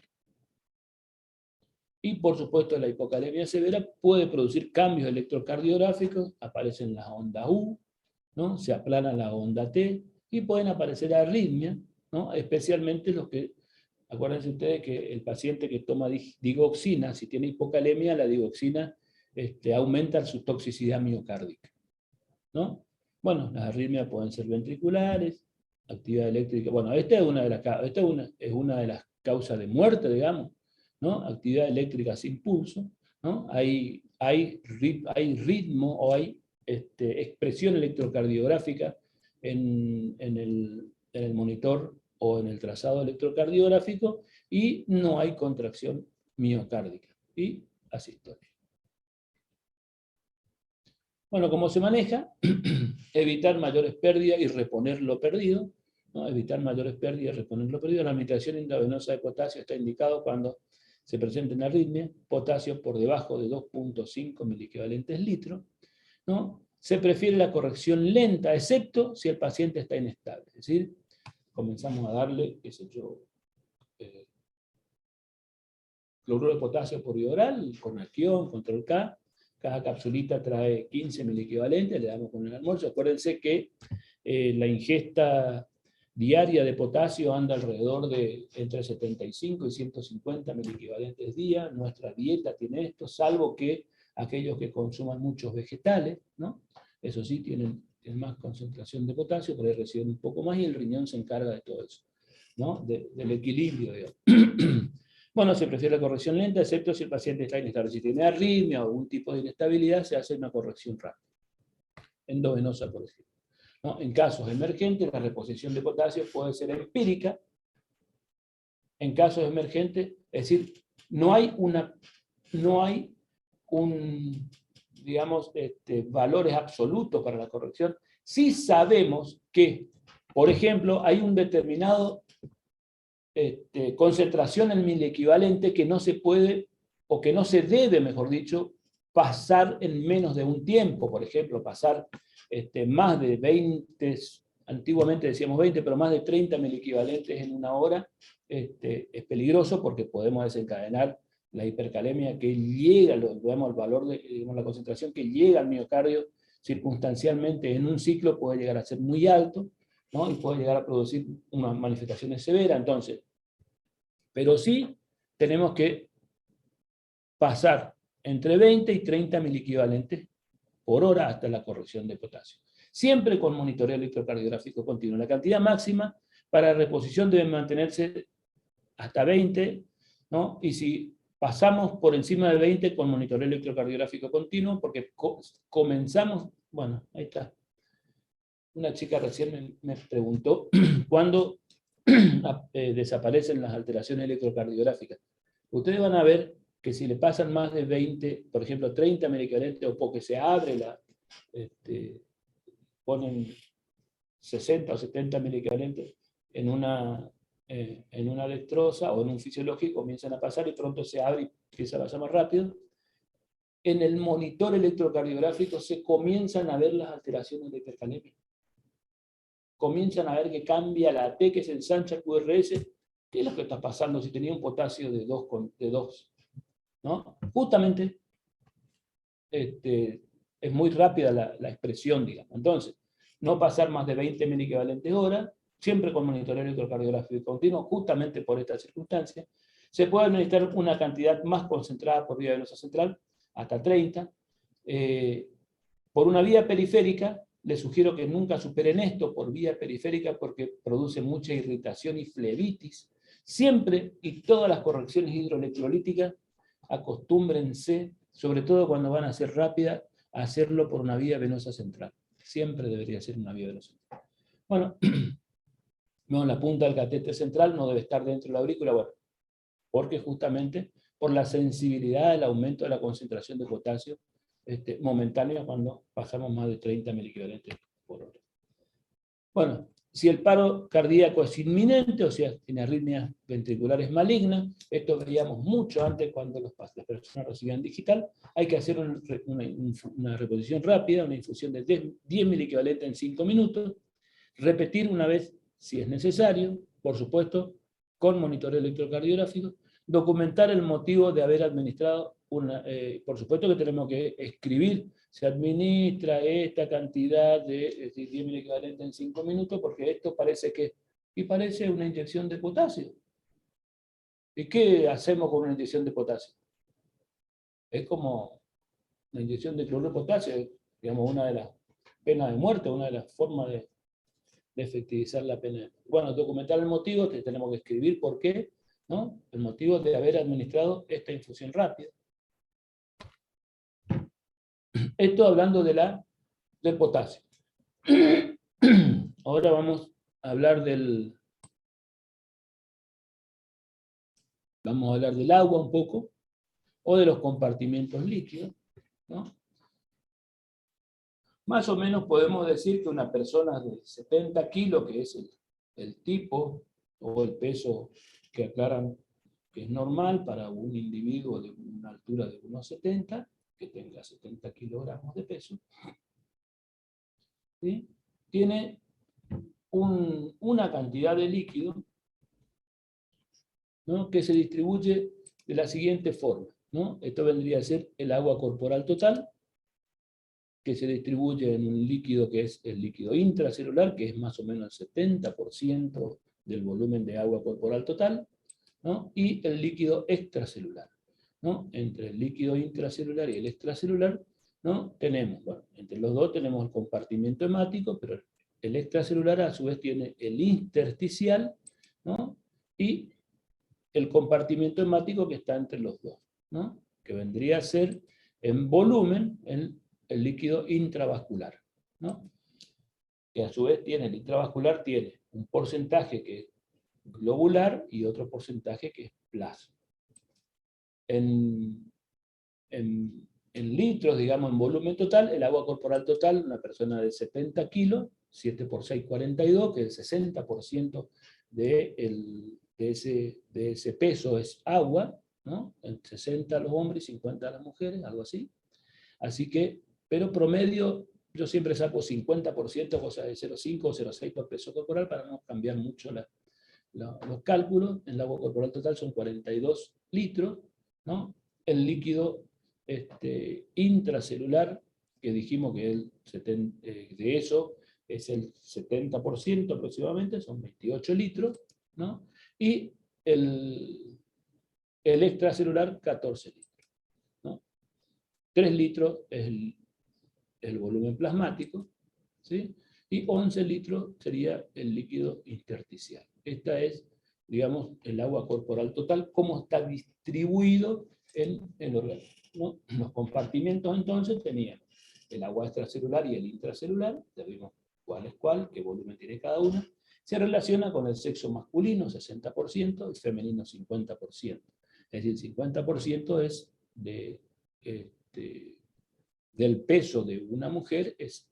Y por supuesto la hipocalemia severa puede producir cambios electrocardiográficos, aparecen las ondas U, ¿no? Se aplana la onda T, y pueden aparecer arritmias, ¿no? Especialmente los que, acuérdense ustedes que el paciente que toma digoxina, si tiene hipocalemia, la digoxina aumenta su toxicidad miocárdica, ¿no? Bueno, las arritmias pueden ser ventriculares, actividad eléctrica, bueno, esta es una de las causas de muerte, digamos, ¿no? Actividad eléctrica sin pulso, ¿no? Hay ritmo o hay expresión electrocardiográfica en el monitor o en el trazado electrocardiográfico, y no hay contracción miocárdica, y asistolia. Bueno, ¿cómo se maneja? Evitar mayores pérdidas y reponer lo perdido, ¿no? Evitar mayores pérdidas y reponer lo perdido. La administración intravenosa de potasio está indicado cuando se presenten arritmias, potasio por debajo de 2.5 miliequivalentes litro, ¿no? se prefiere la corrección lenta, excepto si el paciente está inestable. Es decir, comenzamos a darle, qué sé yo, cloruro de potasio por vía oral, con acción, control K. Cada capsulita trae 15 miliequivalentes, le damos con el almuerzo. Acuérdense que la ingesta diaria de potasio anda alrededor de entre 75 y 150 miliequivalentes día. Nuestra dieta tiene esto, salvo que aquellos que consuman muchos vegetales, ¿no? Eso sí, tienen más concentración de potasio, por ahí reciben un poco más y el riñón se encarga de todo eso, ¿no? Del equilibrio, digamos. Bueno, se prefiere la corrección lenta, excepto si el paciente está inestable. Si tiene arritmia o algún tipo de inestabilidad, se hace una corrección rápida. Endovenosa, por ejemplo, ¿no? En casos emergentes, la reposición de potasio puede ser empírica. En casos emergentes, es decir, no hay digamos, valores absolutos para la corrección. Sí sabemos que, por ejemplo, hay un determinado concentración en miliequivalente que no se puede, o que no se debe, mejor dicho, pasar en menos de un tiempo. Por ejemplo, pasar más de 20, antiguamente decíamos 20, pero más de 30 miliequivalentes en una hora, es peligroso porque podemos desencadenar la hipercalemia que llega, vemos el valor de digamos, la concentración que llega al miocardio circunstancialmente en un ciclo puede llegar a ser muy alto, ¿no? Y puede llegar a producir unas manifestaciones severas. Entonces, pero sí tenemos que pasar entre 20 y 30 miliequivalentes por hora hasta la corrección de potasio. Siempre con monitoreo electrocardiográfico continuo. La cantidad máxima para reposición debe mantenerse hasta 20, ¿no? Y si pasamos por encima de 20 con monitoreo electrocardiográfico continuo, porque comenzamos, bueno, ahí está. Una chica recién me preguntó cuándo desaparecen las alteraciones electrocardiográficas. Ustedes van a ver que si le pasan más de 20, por ejemplo 30 miliequivalentes, o porque se abre ponen 60 o 70 miliequivalentes en una dextrosa o en un fisiológico, comienzan a pasar y pronto se abre y empieza a pasar más rápido. En el monitor electrocardiográfico se comienzan a ver las alteraciones de hipercalemia. Comienzan a ver que cambia la T, que se ensancha el QRS. ¿Qué es lo que está pasando si tenía un potasio de 2? ¿No? Justamente es muy rápida la expresión, digamos. Entonces, no pasar más de 20 miliequivalentes hora, siempre con monitoreo electrocardiográfico continuo, justamente por esta circunstancia. Se puede administrar una cantidad más concentrada por vía venosa central, hasta 30. Por una vía periférica, les sugiero que nunca superen esto por vía periférica porque produce mucha irritación y flebitis. Siempre y todas las correcciones hidroelectrolíticas, acostúmbrense, sobre todo cuando van a ser rápidas, a hacerlo por una vía venosa central. Siempre debería ser una vía venosa central. Bueno, no, la punta del catéter central no debe estar dentro de la aurícula, bueno, porque justamente por la sensibilidad del aumento de la concentración de potasio momentánea cuando pasamos más de 30 miliequivalentes por hora. Bueno, si el paro cardíaco es inminente, o sea, tiene arritmias ventriculares malignas, esto veíamos mucho antes cuando las personas recibían digital, hay que hacer una reposición rápida, una infusión de 10 miliequivalentes en 5 minutos, repetir una vez si es necesario, por supuesto, con monitoreo electrocardiográfico, documentar el motivo de haber administrado por supuesto que tenemos que escribir, se administra esta cantidad de 10 miliequivalentes en 5 minutos, porque esto parece parece una inyección de potasio. ¿Y qué hacemos con una inyección de potasio? Es como la inyección de cloruro de potasio, digamos, una de las penas de muerte, una de las formas de efectivizar la pena. Bueno, documentar el motivo, que tenemos que escribir por qué, ¿no? El motivo de haber administrado esta infusión rápida. Esto hablando del potasio. Ahora vamos a hablar del agua un poco, o de los compartimientos líquidos, ¿no? Más o menos podemos decir que una persona de 70 kilos, que es el tipo o el peso que aclaran que es normal para un individuo de una altura de unos 70, que tenga 70 kilogramos de peso, ¿sí? Tiene una cantidad de líquido, ¿no? Que se distribuye de la siguiente forma, ¿no? Esto vendría a ser el agua corporal total, que se distribuye en un líquido que es el líquido intracelular, que es más o menos el 70% del volumen de agua corporal total, ¿no? Y el líquido extracelular, ¿no? Entre el líquido intracelular y el extracelular, ¿no? Tenemos, bueno, entre los dos tenemos el compartimiento hemático, pero el extracelular a su vez tiene el intersticial, ¿no? Y el compartimiento hemático que está entre los dos, ¿no? Que vendría a ser en volumen el líquido intravascular, ¿no? Que a su vez tiene, el intravascular tiene un porcentaje que es globular y otro porcentaje que es plasma. En litros, digamos, en volumen total, el agua corporal total, una persona de 70 kilos, 7 por 6, 42, que el 60% de ese peso es agua, ¿no? En 60 a los hombres y 50 a las mujeres, algo así. Así que, pero promedio, yo siempre saco 50%, cosa de 0,5 o 0,6 por peso corporal, para no cambiar mucho los cálculos. En el agua corporal total son 42 litros, ¿no? El líquido intracelular, que dijimos que de eso es el 70% aproximadamente, son 28 litros, ¿no? Y el extracelular, 14 litros, ¿no? 3 litros es el volumen plasmático, ¿sí? Y 11 litros sería el líquido intersticial. Esta es, digamos, el agua corporal total, cómo está distribuido en el organismo, ¿no? Los compartimentos entonces tenían el agua extracelular y el intracelular, ya vimos cuál es cuál, qué volumen tiene cada una. Se relaciona con el sexo masculino, 60%, y femenino, 50%. Es decir, 50% es del peso de una mujer es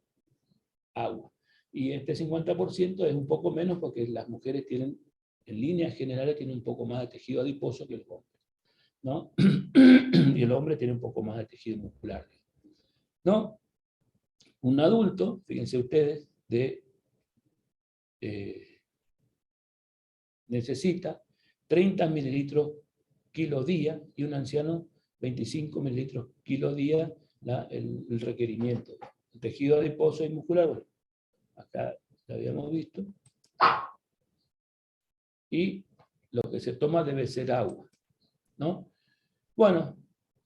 agua. Y este 50% es un poco menos porque las mujeres tienen, en líneas generales, tienen un poco más de tejido adiposo que el hombre, ¿no? Y el hombre tiene un poco más de tejido muscular, ¿no? Un adulto, fíjense ustedes, necesita 30 mililitros kilo día, y un anciano 25 mililitros kilo día, el requerimiento. El tejido adiposo y muscular, bueno, acá lo habíamos visto. Y lo que se toma debe ser agua, ¿no? Bueno,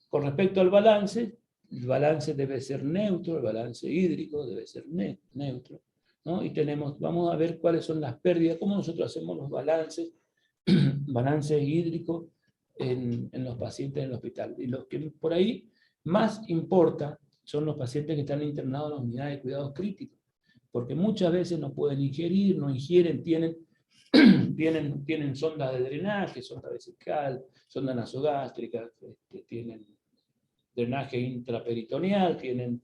con respecto al balance, el balance debe ser neutro, el balance hídrico debe ser neutro, ¿no? Y vamos a ver cuáles son las pérdidas, cómo nosotros hacemos los balances hídricos en los pacientes en el hospital. Y los que por ahí más importa son los pacientes que están internados en la unidad de cuidados críticos, porque muchas veces no pueden ingerir, no ingieren, tienen sondas de drenaje, sonda vesical, sonda nasogástrica, tienen drenaje intraperitoneal, tienen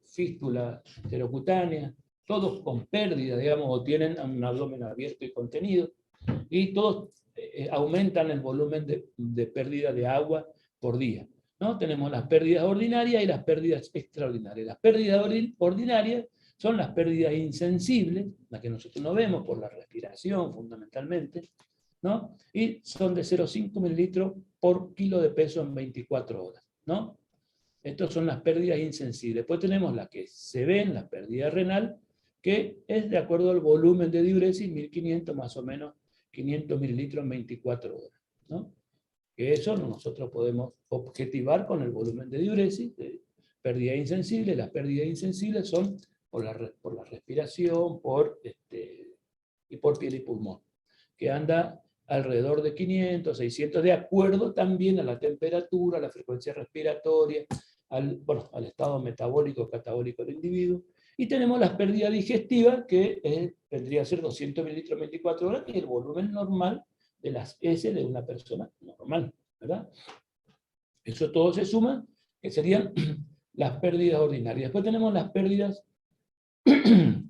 fístula serocutánea, todos con pérdida, digamos, o tienen un abdomen abierto y contenido, y todos aumentan el volumen de pérdida de agua por día, ¿no? Tenemos las pérdidas ordinarias y las pérdidas extraordinarias. Las pérdidas ordinarias son las pérdidas insensibles, las que nosotros no vemos por la respiración fundamentalmente, ¿no? Y son de 0,5 mililitros por kilo de peso en 24 horas, ¿no? Estas son las pérdidas insensibles. Después tenemos las que se ven, la pérdida renal, que es de acuerdo al volumen de diuresis, 1500 más o menos, 500 mililitros en 24 horas, ¿no? Que eso nosotros podemos objetivar con el volumen de diuresis, de pérdida insensible. Las pérdidas insensibles son por la respiración, y por piel y pulmón, que anda alrededor de 500, 600, de acuerdo también a la temperatura, a la frecuencia respiratoria, al estado metabólico, catabólico del individuo. Y tenemos las pérdidas digestivas, que vendría a ser 200 mililitros en 24 horas, que es el volumen normal de las heces de una persona normal, ¿verdad? Eso todo se suma, que serían las pérdidas ordinarias. Después tenemos las pérdidas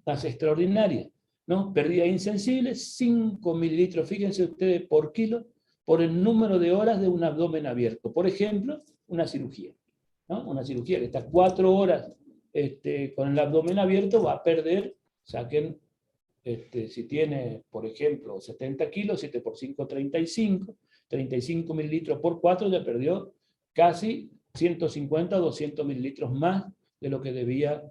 las extraordinarias, ¿no? Pérdidas insensibles, 5 mililitros, fíjense ustedes, por kilo, por el número de horas de un abdomen abierto. Por ejemplo, una cirugía, ¿no? Una cirugía que está 4 horas con el abdomen abierto va a perder, saquen, si tiene, por ejemplo, 70 kilos, 7 por 5, 35 mililitros por 4, ya perdió casi 150 o 200 mililitros más de lo que debía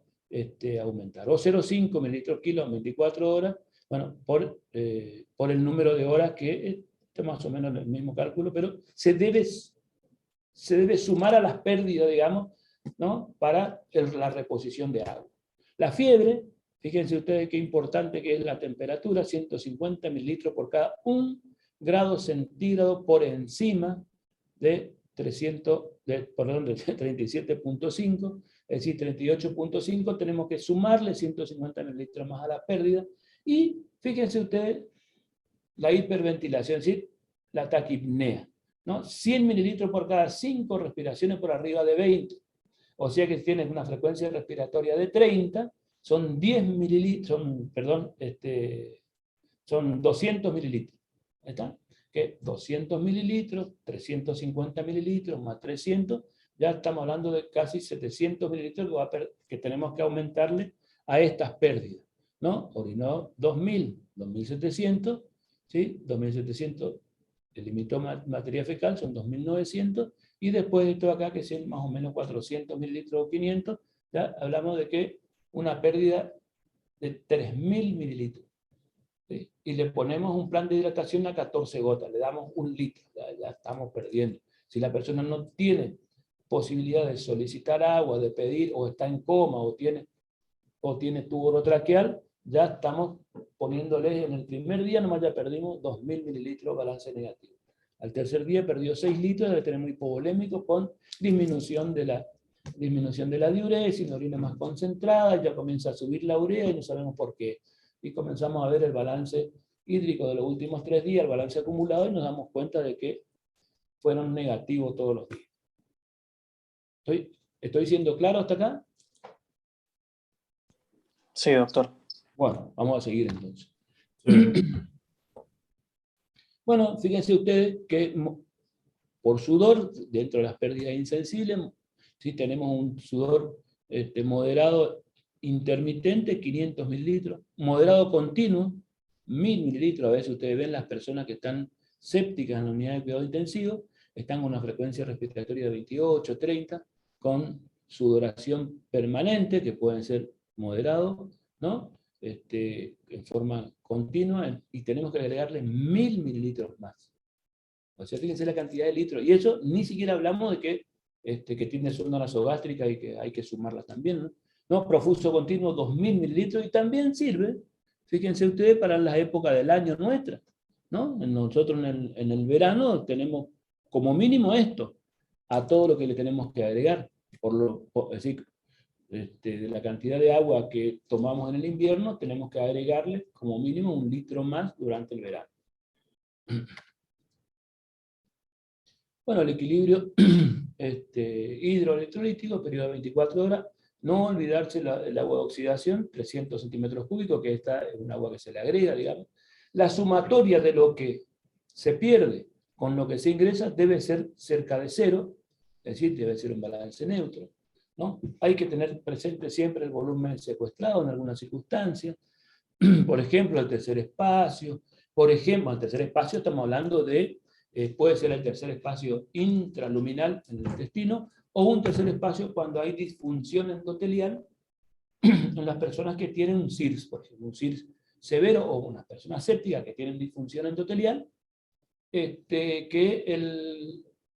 aumentar. O 0,5 mililitros kilo en 24 horas, bueno, por el número de horas que es más o menos el mismo cálculo, pero se debe sumar a las pérdidas, digamos, ¿no? Para la reposición de agua. La fiebre, fíjense ustedes qué importante que es la temperatura, 150 mililitros por cada 1 grado centígrado por encima de 37.5, es decir, 38.5, tenemos que sumarle 150 mililitros más a la pérdida, y fíjense ustedes la hiperventilación, es decir, la taquipnea, ¿no? 100 mililitros por cada 5 respiraciones por arriba de 20, o sea que si tienes una frecuencia respiratoria de 30, son 10 mililitros, son 200 mililitros, ¿está? Que 200 mililitros, 350 mililitros más 300, ya estamos hablando de casi 700 mililitros que tenemos que aumentarle a estas pérdidas, ¿no? Orinó 2000, 2700, ¿sí? 2700, el límite materia fecal son 2900, y después de esto acá, que son más o menos 400 mililitros o 500, ya hablamos de que una pérdida de 3000 mililitros. ¿Sí? Y le ponemos un plan de hidratación a 14 gotas, le damos 1 litro, ya estamos perdiendo. Si la persona no tiene posibilidad de solicitar agua, de pedir, o está en coma, o tiene tubo orotraqueal, ya estamos poniéndole en el primer día, nomás ya perdimos 2000 mililitros balance negativo. Al tercer día perdió 6 litros, debe tener muy hipovolémico con disminución de la diuresis, la orina más concentrada, ya comienza a subir la urea y no sabemos por qué. Y comenzamos a ver el balance hídrico de los últimos 3 días, el balance acumulado, y nos damos cuenta de que fueron negativos todos los días. ¿Estoy siendo claro hasta acá? Sí, doctor. Bueno, vamos a seguir entonces. Bueno, fíjense ustedes que por sudor, dentro de las pérdidas insensibles, si tenemos un sudor moderado intermitente, 500 mililitros, moderado continuo, 1000 mililitros. A veces ustedes ven las personas que están sépticas en la unidad de cuidado intensivo, están con una frecuencia respiratoria de 28, 30, con sudoración permanente, que pueden ser moderados, ¿no? En forma continua, y tenemos que agregarle 1000 mililitros más. O sea, fíjense la cantidad de litros, y eso ni siquiera hablamos de que tiene sonda nasogástrica y que hay que sumarlas también, ¿no? No, profuso continuo 2000 mililitros, y también sirve, fíjense ustedes, para las épocas del año nuestra, ¿no? Nosotros en el verano tenemos como mínimo esto, a todo lo que le tenemos que agregar, es decir, de la cantidad de agua que tomamos en el invierno, tenemos que agregarle como mínimo 1 litro más durante el verano. Bueno, el equilibrio hidroelectrolítico, periodo de 24 horas, no olvidarse el agua de oxidación, 300 centímetros cúbicos, que esta es un agua que se le agrega, digamos. La sumatoria de lo que se pierde con lo que se ingresa debe ser cerca de 0, es decir, debe ser un balance neutro, ¿no? Hay que tener presente siempre el volumen secuestrado en alguna circunstancia. Por ejemplo, el tercer espacio. Por ejemplo, el tercer espacio estamos hablando de, puede ser el tercer espacio intraluminal en el intestino, o un tercer espacio cuando hay disfunción endotelial en las personas que tienen un CIRS, por ejemplo, un CIRS severo, o unas personas sépticas que tienen disfunción endotelial, que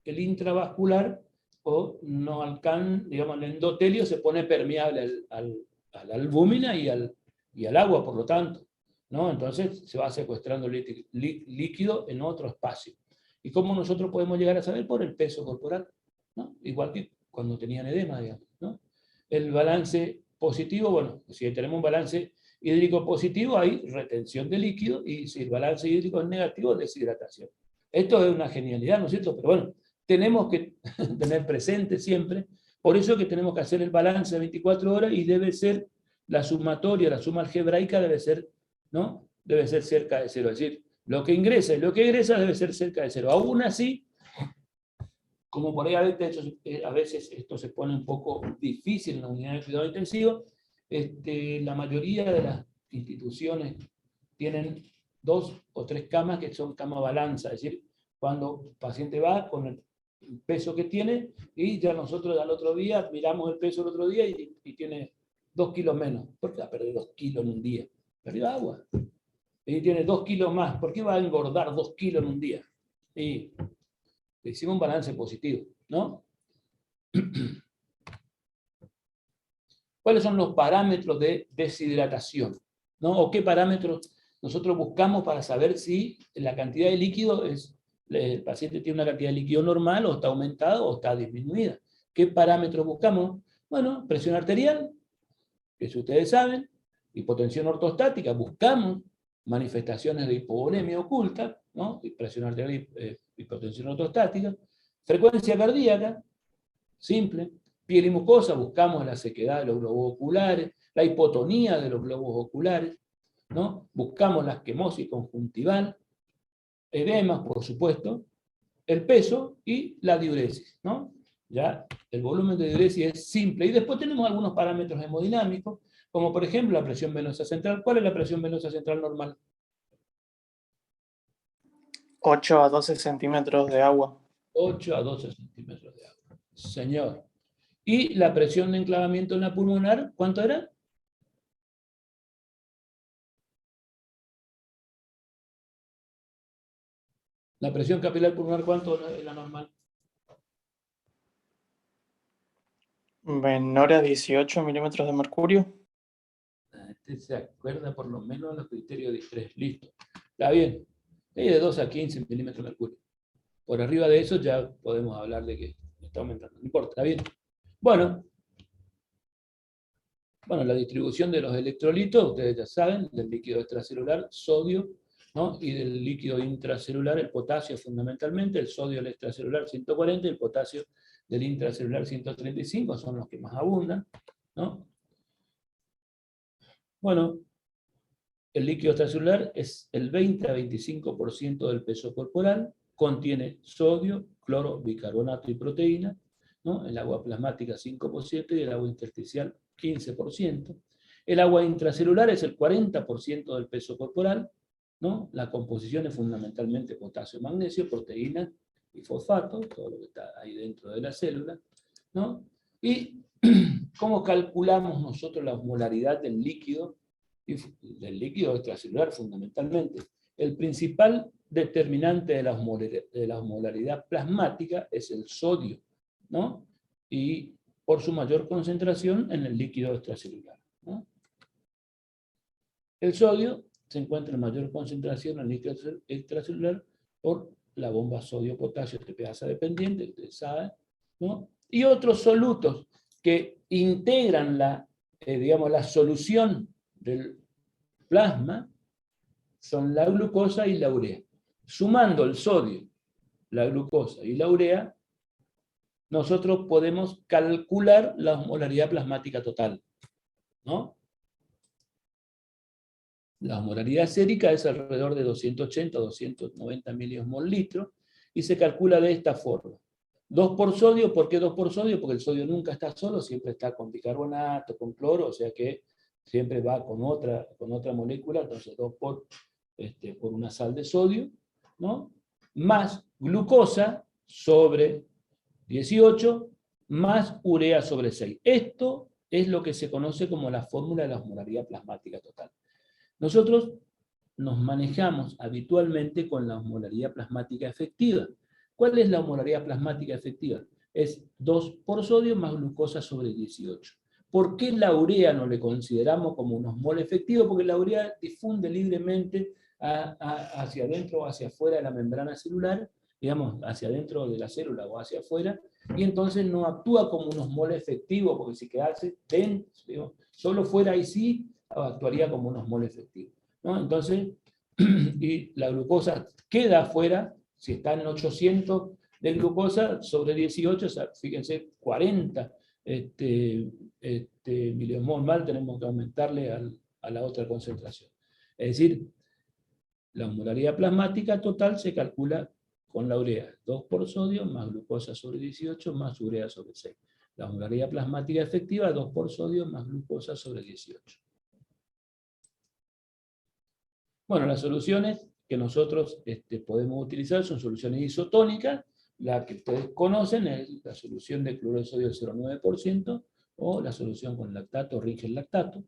el intravascular o no alcanza, digamos, el endotelio se pone permeable a la albúmina y al agua, por lo tanto, ¿no? Entonces se va secuestrando líquido en otro espacio. ¿Y cómo nosotros podemos llegar a saber? Por el peso corporal, ¿no? Igual que cuando tenían edema, digamos, ¿no? El balance positivo, bueno, si tenemos un balance hídrico positivo, hay retención de líquido, y si el balance hídrico es negativo, deshidratación. Esto es una genialidad, ¿no es cierto? Pero bueno, tenemos que tener presente siempre, por eso que tenemos que hacer el balance de 24 horas, y debe ser la sumatoria, la suma algebraica debe ser, ¿no? Debe ser cerca de 0, es decir, lo que ingresa y lo que egresa debe ser cerca de 0. Aún así, como por ahí a veces esto se pone un poco difícil en la unidad de cuidado intensivo, la mayoría de las instituciones tienen 2 o 3 camas que son cama balanza, es decir, cuando el paciente va con el peso que tiene y ya nosotros al otro día miramos el peso el otro día y tiene 2 kilos menos. ¿Por qué va a perder 2 kilos en un día? Perdió agua. Y tiene 2 kilos más. ¿Por qué va a engordar 2 kilos en un día? Y hicimos un balance positivo, ¿no? ¿Cuáles son los parámetros de deshidratación? ¿No? ¿O qué parámetros nosotros buscamos para saber si la cantidad de líquido el paciente tiene una cantidad de líquido normal o está aumentada o está disminuida? ¿Qué parámetros buscamos? Bueno, presión arterial, que si ustedes saben, hipotensión ortostática, buscamos manifestaciones de hipovolemia oculta, ¿no? Presión arterial y hipotensión ortostática, frecuencia cardíaca, simple, piel y mucosa, buscamos la sequedad de los globos oculares, la hipotonía de los globos oculares, ¿no? Buscamos la esquemosis conjuntival, edemas, por supuesto, el peso y la diuresis, ¿no? Ya el volumen de diuresis es simple. Y después tenemos algunos parámetros hemodinámicos, como por ejemplo la presión venosa central. ¿Cuál es la presión venosa central normal? 8 a 12 centímetros de agua. 8 a 12 centímetros de agua. Señor. ¿Y la presión de enclavamiento en la pulmonar, cuánto era? La presión capilar pulmonar, ¿cuánto es la normal? Menor a 18 milímetros de mercurio. Este se acuerda por lo menos de los criterios de estrés. Listo. Está bien. Y de 2 a 15 milímetros de mercurio. Por arriba de eso ya podemos hablar de que está aumentando. No importa, está bien. Bueno, la distribución de los electrolitos, ustedes ya saben, del líquido extracelular, sodio, ¿no? Y del líquido intracelular, el potasio fundamentalmente, el sodio del extracelular 140 y el potasio del intracelular 135, son los que más abundan, ¿no? Bueno, el líquido extracelular es el 20 a 25% del peso corporal, contiene sodio, cloro, bicarbonato y proteína, ¿no? El agua plasmática 5% y el agua intersticial 15%. El agua intracelular es el 40% del peso corporal, ¿no? La composición es fundamentalmente potasio, magnesio, proteína y fosfato, todo lo que está ahí dentro de la célula, ¿no? Y ¿cómo calculamos nosotros la osmolaridad del líquido extracelular fundamentalmente? El principal determinante de la osmolaridad plasmática es el sodio, ¿no? Y por su mayor concentración en el líquido extracelular, ¿no? El sodio se encuentra en mayor concentración en el líquido extracelular por la bomba sodio-potasio TPasa dependiente, ustedes saben, ¿no? Y otros solutos que integran la solución del plasma son la glucosa y la urea. Sumando el sodio, la glucosa y la urea, nosotros podemos calcular la osmolaridad plasmática total, ¿no? La osmolaridad sérica es alrededor de 280 o 290 miliosmol litro y se calcula de esta forma. 2 por sodio, ¿por qué 2 por sodio? Porque el sodio nunca está solo, siempre está con bicarbonato, con cloro, o sea que siempre va con otra molécula, entonces 2 por una sal de sodio, ¿no? Más glucosa sobre 18, más urea sobre 6. Esto es lo que se conoce como la fórmula de la osmolaridad plasmática total. Nosotros nos manejamos habitualmente con la osmolaridad plasmática efectiva. ¿Cuál es la osmolaridad plasmática efectiva? Es 2 por sodio más glucosa sobre 18. ¿Por qué la urea no le consideramos como un osmol efectivo? Porque la urea difunde libremente hacia adentro o hacia afuera de la membrana celular, digamos, hacia adentro de la célula o hacia afuera, y entonces no actúa como un osmol efectivo, porque si quedase dentro, solo fuera ahí sí, actuaría como un osmol efectivo, ¿no? Entonces, y la glucosa queda afuera, si está en 800 de glucosa sobre 18, o sea, fíjense, 40 miliosmol mal, tenemos que aumentarle a la otra concentración. Es decir, la osmolaridad plasmática total se calcula con la urea, 2 por sodio, más glucosa sobre 18, más urea sobre 6. La osmolaridad plasmática efectiva, 2 por sodio, más glucosa sobre 18. Bueno, las soluciones que nosotros podemos utilizar son soluciones isotónicas. La que ustedes conocen es la solución de cloruro de sodio 0,9%, o la solución con lactato, Ringel lactato.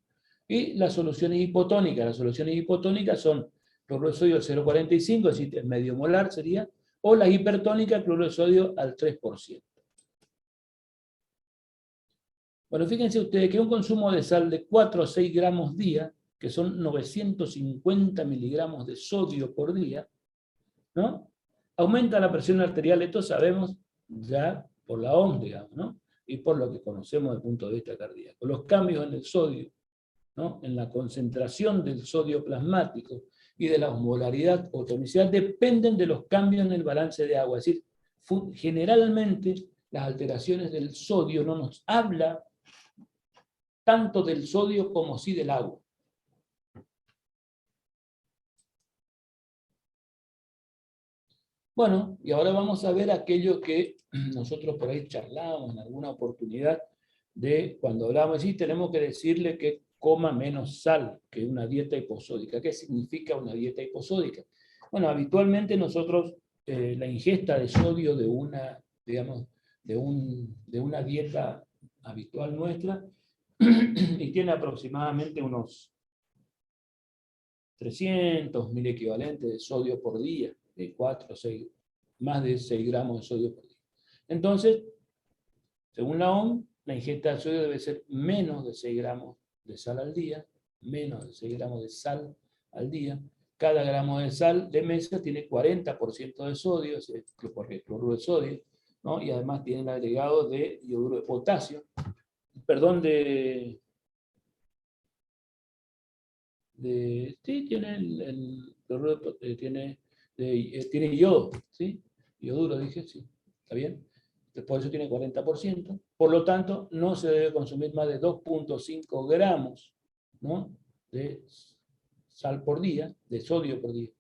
Y las soluciones hipotónicas son cloruro de sodio 0,45, es decir, medio molar sería, o la hipertónica, cloruro de sodio al 3%. Bueno, fíjense ustedes que un consumo de sal de 4 a 6 gramos día, que son 950 miligramos de sodio por día, ¿no? Aumenta la presión arterial, esto sabemos ya por la OMS, digamos, ¿no? Y por lo que conocemos desde el punto de vista cardíaco. Los cambios en el sodio, ¿no? En la concentración del sodio plasmático y de la osmolaridad o tonicidad dependen de los cambios en el balance de agua. Es decir, generalmente las alteraciones del sodio no nos habla tanto del sodio como sí del agua. Bueno, y ahora vamos a ver aquello que nosotros por ahí charlamos en alguna oportunidad, de cuando hablamos, sí, tenemos que decirle que coma menos sal que una dieta hiposódica. ¿Qué significa una dieta hiposódica? Bueno, habitualmente nosotros, la ingesta de sodio de una, digamos, de una dieta habitual nuestra, y tiene aproximadamente unos 300.000 equivalentes de sodio por día, de 4 o 6, más de 6 gramos de sodio por día. Entonces, según la OMS, la ingesta de sodio debe ser menos de 6 gramos de sal al día, menos de 6 gramos de sal al día. Cada gramo de sal de mesa tiene 40% de sodio, porque es cloruro de sodio, ¿no? Y además tiene el agregado de iodo de potasio, perdón, sí, tiene el cloruro, tiene yodo, ¿sí? Yoduro, dije, sí, ¿está bien? Por eso tiene 40%. Por lo tanto, no se debe consumir más de 2.5 gramos, ¿no? De sal por día, de sodio por día.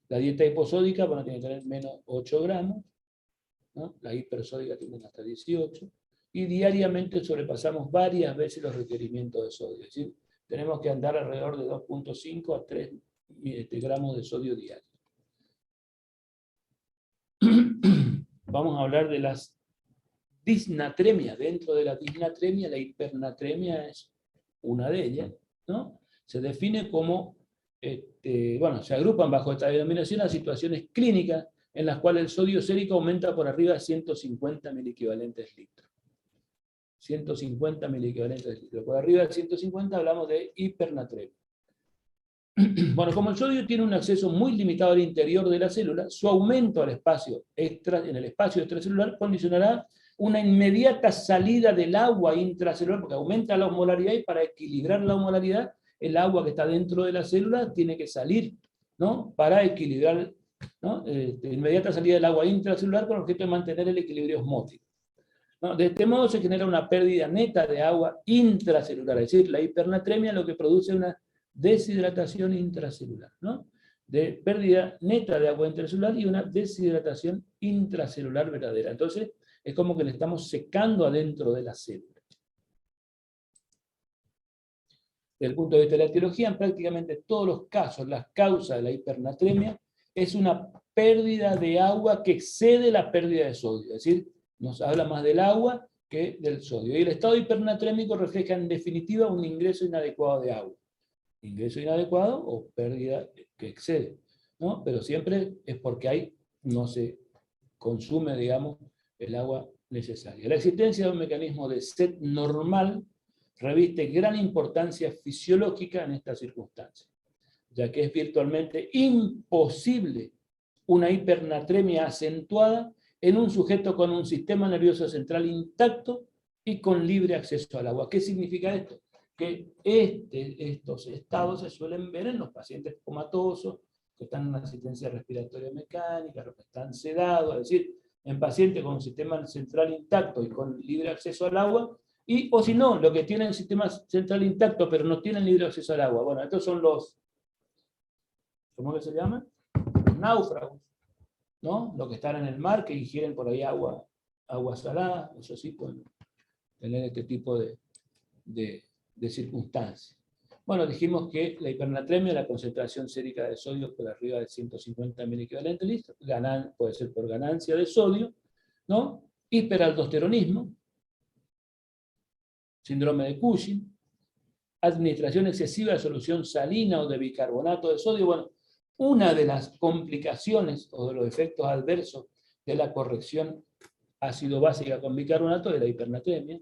La dieta hiposódica, bueno, tiene que tener menos 8 gramos, ¿no? La hipersódica tiene hasta 18. Y diariamente sobrepasamos varias veces los requerimientos de sodio. Es decir, tenemos que andar alrededor de 2.5 a 3 gramos de sodio diario. Vamos a hablar de las disnatremias. Dentro de la disnatremia, la hipernatremia es una de ellas, ¿no? Se define como, bueno, se agrupan bajo esta denominación a situaciones clínicas en las cuales el sodio sérico aumenta por arriba de 150 miliequivalentes litros. 150 miliequivalentes litros. Por arriba de 150 hablamos de hipernatremia. Bueno, como el sodio tiene un acceso muy limitado al interior de la célula, su aumento al espacio en el espacio extracelular condicionará una inmediata salida del agua intracelular, porque aumenta la osmolaridad, y para equilibrar la osmolaridad, el agua que está dentro de la célula tiene que salir, ¿no? Para equilibrar, ¿no? Inmediata salida del agua intracelular con el objeto de mantener el equilibrio osmótico, ¿no? De este modo se genera una pérdida neta de agua intracelular, es decir, la hipernatremia lo que produce una deshidratación intracelular, ¿no? De pérdida neta de agua intracelular y una deshidratación intracelular verdadera. Entonces, es como que le estamos secando adentro de la célula. Desde el punto de vista de la etiología, en prácticamente todos los casos, las causas de la hipernatremia es una pérdida de agua que excede la pérdida de sodio. Es decir, nos habla más del agua que del sodio. Y el estado hipernatrémico refleja en definitiva un ingreso inadecuado de agua. Ingreso inadecuado o pérdida que excede, ¿no? Pero siempre es porque no se consume, digamos, el agua necesaria. La existencia de un mecanismo de sed normal reviste gran importancia fisiológica en estas circunstancias, ya que es virtualmente imposible una hipernatremia acentuada en un sujeto con un sistema nervioso central intacto y con libre acceso al agua. ¿Qué significa esto? Que estos estados se suelen ver en los pacientes comatosos, que están en una asistencia respiratoria mecánica, los que están sedados, es decir, en pacientes con un sistema central intacto y con libre acceso al agua, o si no, los que tienen el sistema central intacto pero no tienen libre acceso al agua. Bueno, estos son los, ¿cómo que se llaman? Los náufragos. ¿no? Los que están en el mar, que ingieren por ahí agua salada, eso sí pueden tener este tipo de circunstancias. Bueno, dijimos que la hipernatremia, la concentración sérica de sodio por arriba de 150 miliequivalentes, listo. Puede ser por ganancia de sodio, ¿no? Hiperaldosteronismo, síndrome de Cushing, administración excesiva de solución salina o de bicarbonato de sodio. Bueno, una de las complicaciones o de los efectos adversos de la corrección ácido-básica con bicarbonato es la hipernatremia,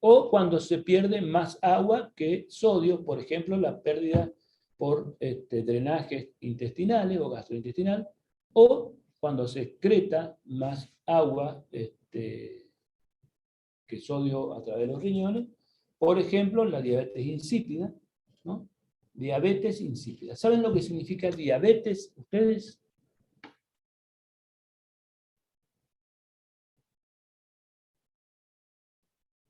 o cuando se pierde más agua que sodio, por ejemplo, la pérdida por drenajes intestinales o gastrointestinal, o cuando se excreta más agua que sodio a través de los riñones, por ejemplo, la diabetes insípida, ¿no? Diabetes insípida. ¿Saben lo que significa diabetes ustedes?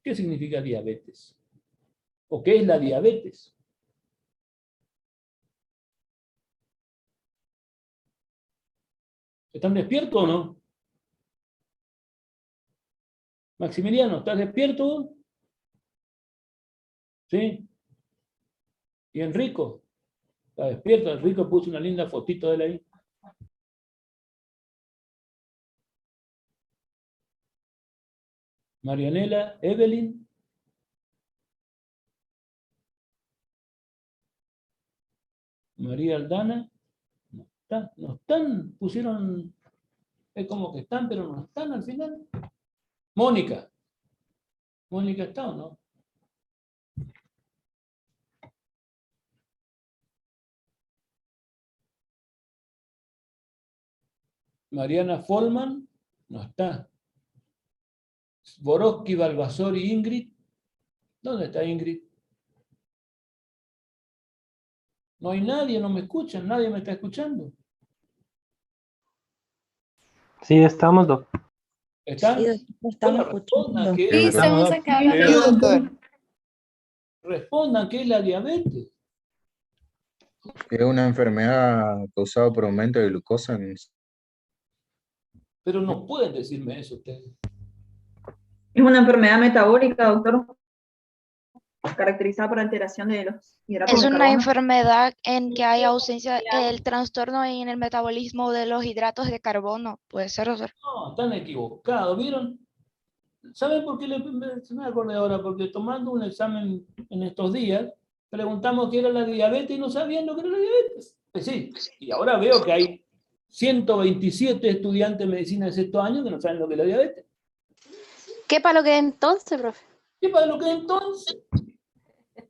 ¿Qué significa diabetes? ¿O qué es la diabetes? ¿Están despiertos o no? Maximiliano, ¿estás despierto? ¿Sí? ¿Y Enrico? ¿Está despierto? Enrico puso una linda fotito de él ahí. Marianela, Evelyn. María Aldana. No están, pusieron, es como que están, pero no están al final. Mónica. ¿Mónica está o no? Mariana Folman, no está. Borowski, Balbasor y Ingrid. ¿Dónde está Ingrid? No hay nadie, no me escuchan, nadie me está escuchando. Sí, estamos, doctor. ¿Están? Sí, estamos Bueno, respondan escuchando. qué Sí, es, estamos acá. respondan qué es la diabetes. Es una enfermedad causada por aumento de glucosa en... Pero no pueden decirme eso ustedes. Es una enfermedad metabólica, doctor, caracterizada por alteración de los hidratos Es de una carbono. enfermedad en que hay ausencia, el trastorno en el metabolismo de los hidratos de carbono. Puede ser, doctor. No, están equivocados, ¿vieron? ¿Saben por qué se me acordé ahora? Porque tomando un examen en estos días, preguntamos qué era la diabetes y no sabían lo que era la diabetes. Pues sí, y ahora veo que hay 127 estudiantes de medicina de sexto año que no saben lo que es la diabetes. ¿Qué para lo que entonces, profe? ¿Qué para lo que entonces?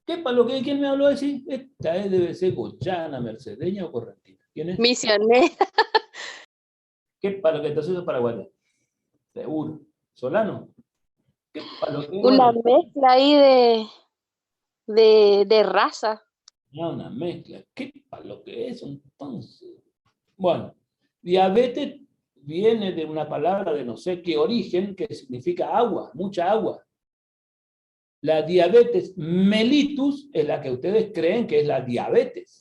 ¿Qué para lo que? ¿Quién me habló así? Esta debe ser Gochana, mercedeña o correntina. ¿Quién es? Misionera. ¿Qué para lo que entonces es paraguaya? Seguro. ¿Solano? ¿Qué para lo que es? Una mezcla ahí de raza. No, una mezcla. ¿Qué para lo que es entonces? Bueno, diabetes viene de una palabra de no sé qué origen que significa agua, mucha agua. La diabetes mellitus es la que ustedes creen que es la diabetes,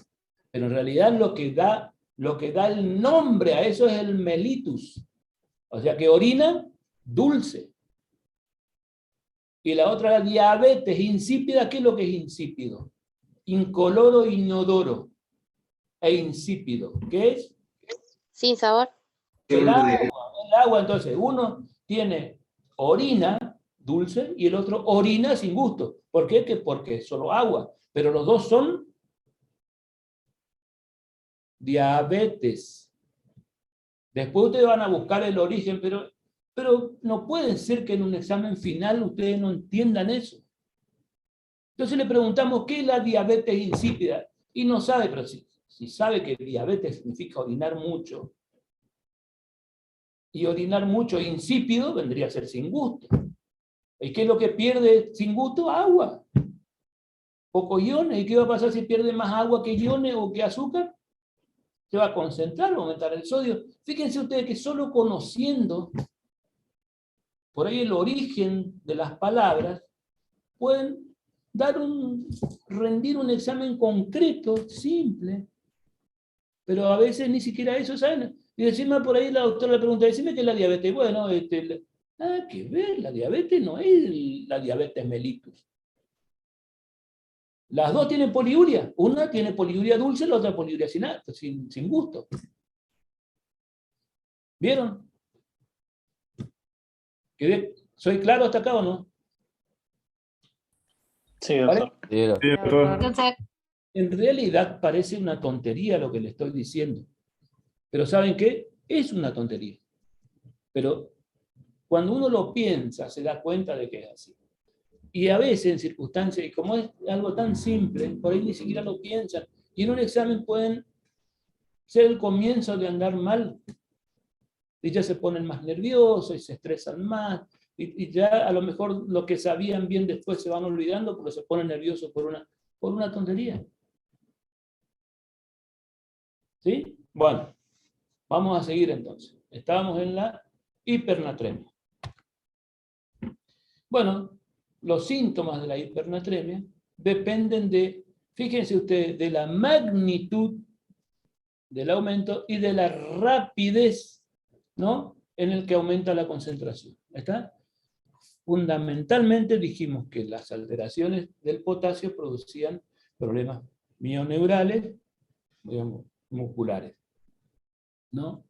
pero en realidad lo que da el nombre a eso es el mellitus. O sea que orina dulce. Y la otra, la diabetes insípida, ¿qué es lo que es insípido? Incoloro, inodoro e insípido. ¿Qué es? Sin sabor. El agua, entonces, uno tiene orina dulce y el otro orina sin gusto. ¿Por qué? Porque es solo agua. Pero los dos son diabetes. Después ustedes van a buscar el origen, pero no puede ser que en un examen final ustedes no entiendan eso. Entonces le preguntamos, ¿qué es la diabetes insípida? Y no sabe, pero si sabe que diabetes significa orinar mucho, y orinar mucho insípido vendría a ser sin gusto. ¿Y qué es lo que pierde sin gusto? Agua. Pocos iones. ¿Y qué va a pasar si pierde más agua que iones o que azúcar? Se va a concentrar, va a aumentar el sodio. Fíjense ustedes que solo conociendo por ahí el origen de las palabras, pueden rendir un examen concreto, simple, Pero a veces ni siquiera eso saben. Y encima por ahí la doctora le pregunta, decime qué es la diabetes. Bueno, nada que ver, la diabetes no es la diabetes mellitus. Las dos tienen poliuria. Una tiene poliuria dulce, la otra poliuria sin gusto. ¿Vieron? ¿Soy claro hasta acá o no? Sí, doctor. En realidad parece una tontería lo que le estoy diciendo. Pero ¿saben qué? Es una tontería. Pero cuando uno lo piensa, se da cuenta de que es así. Y a veces en circunstancias, y como es algo tan simple, por ahí ni siquiera lo piensan, y en un examen pueden ser el comienzo de andar mal, y ya se ponen más nerviosos, y se estresan más, y ya a lo mejor lo que sabían bien después se van olvidando porque se ponen nerviosos por una tontería. ¿Sí? Bueno, vamos a seguir entonces. Estábamos en la hipernatremia. Bueno, los síntomas de la hipernatremia dependen de, fíjense ustedes, de la magnitud del aumento y de la rapidez, ¿no?, en el que aumenta la concentración. ¿Está? Fundamentalmente dijimos que las alteraciones del potasio producían problemas mioneurales, digamos, musculares, ¿no?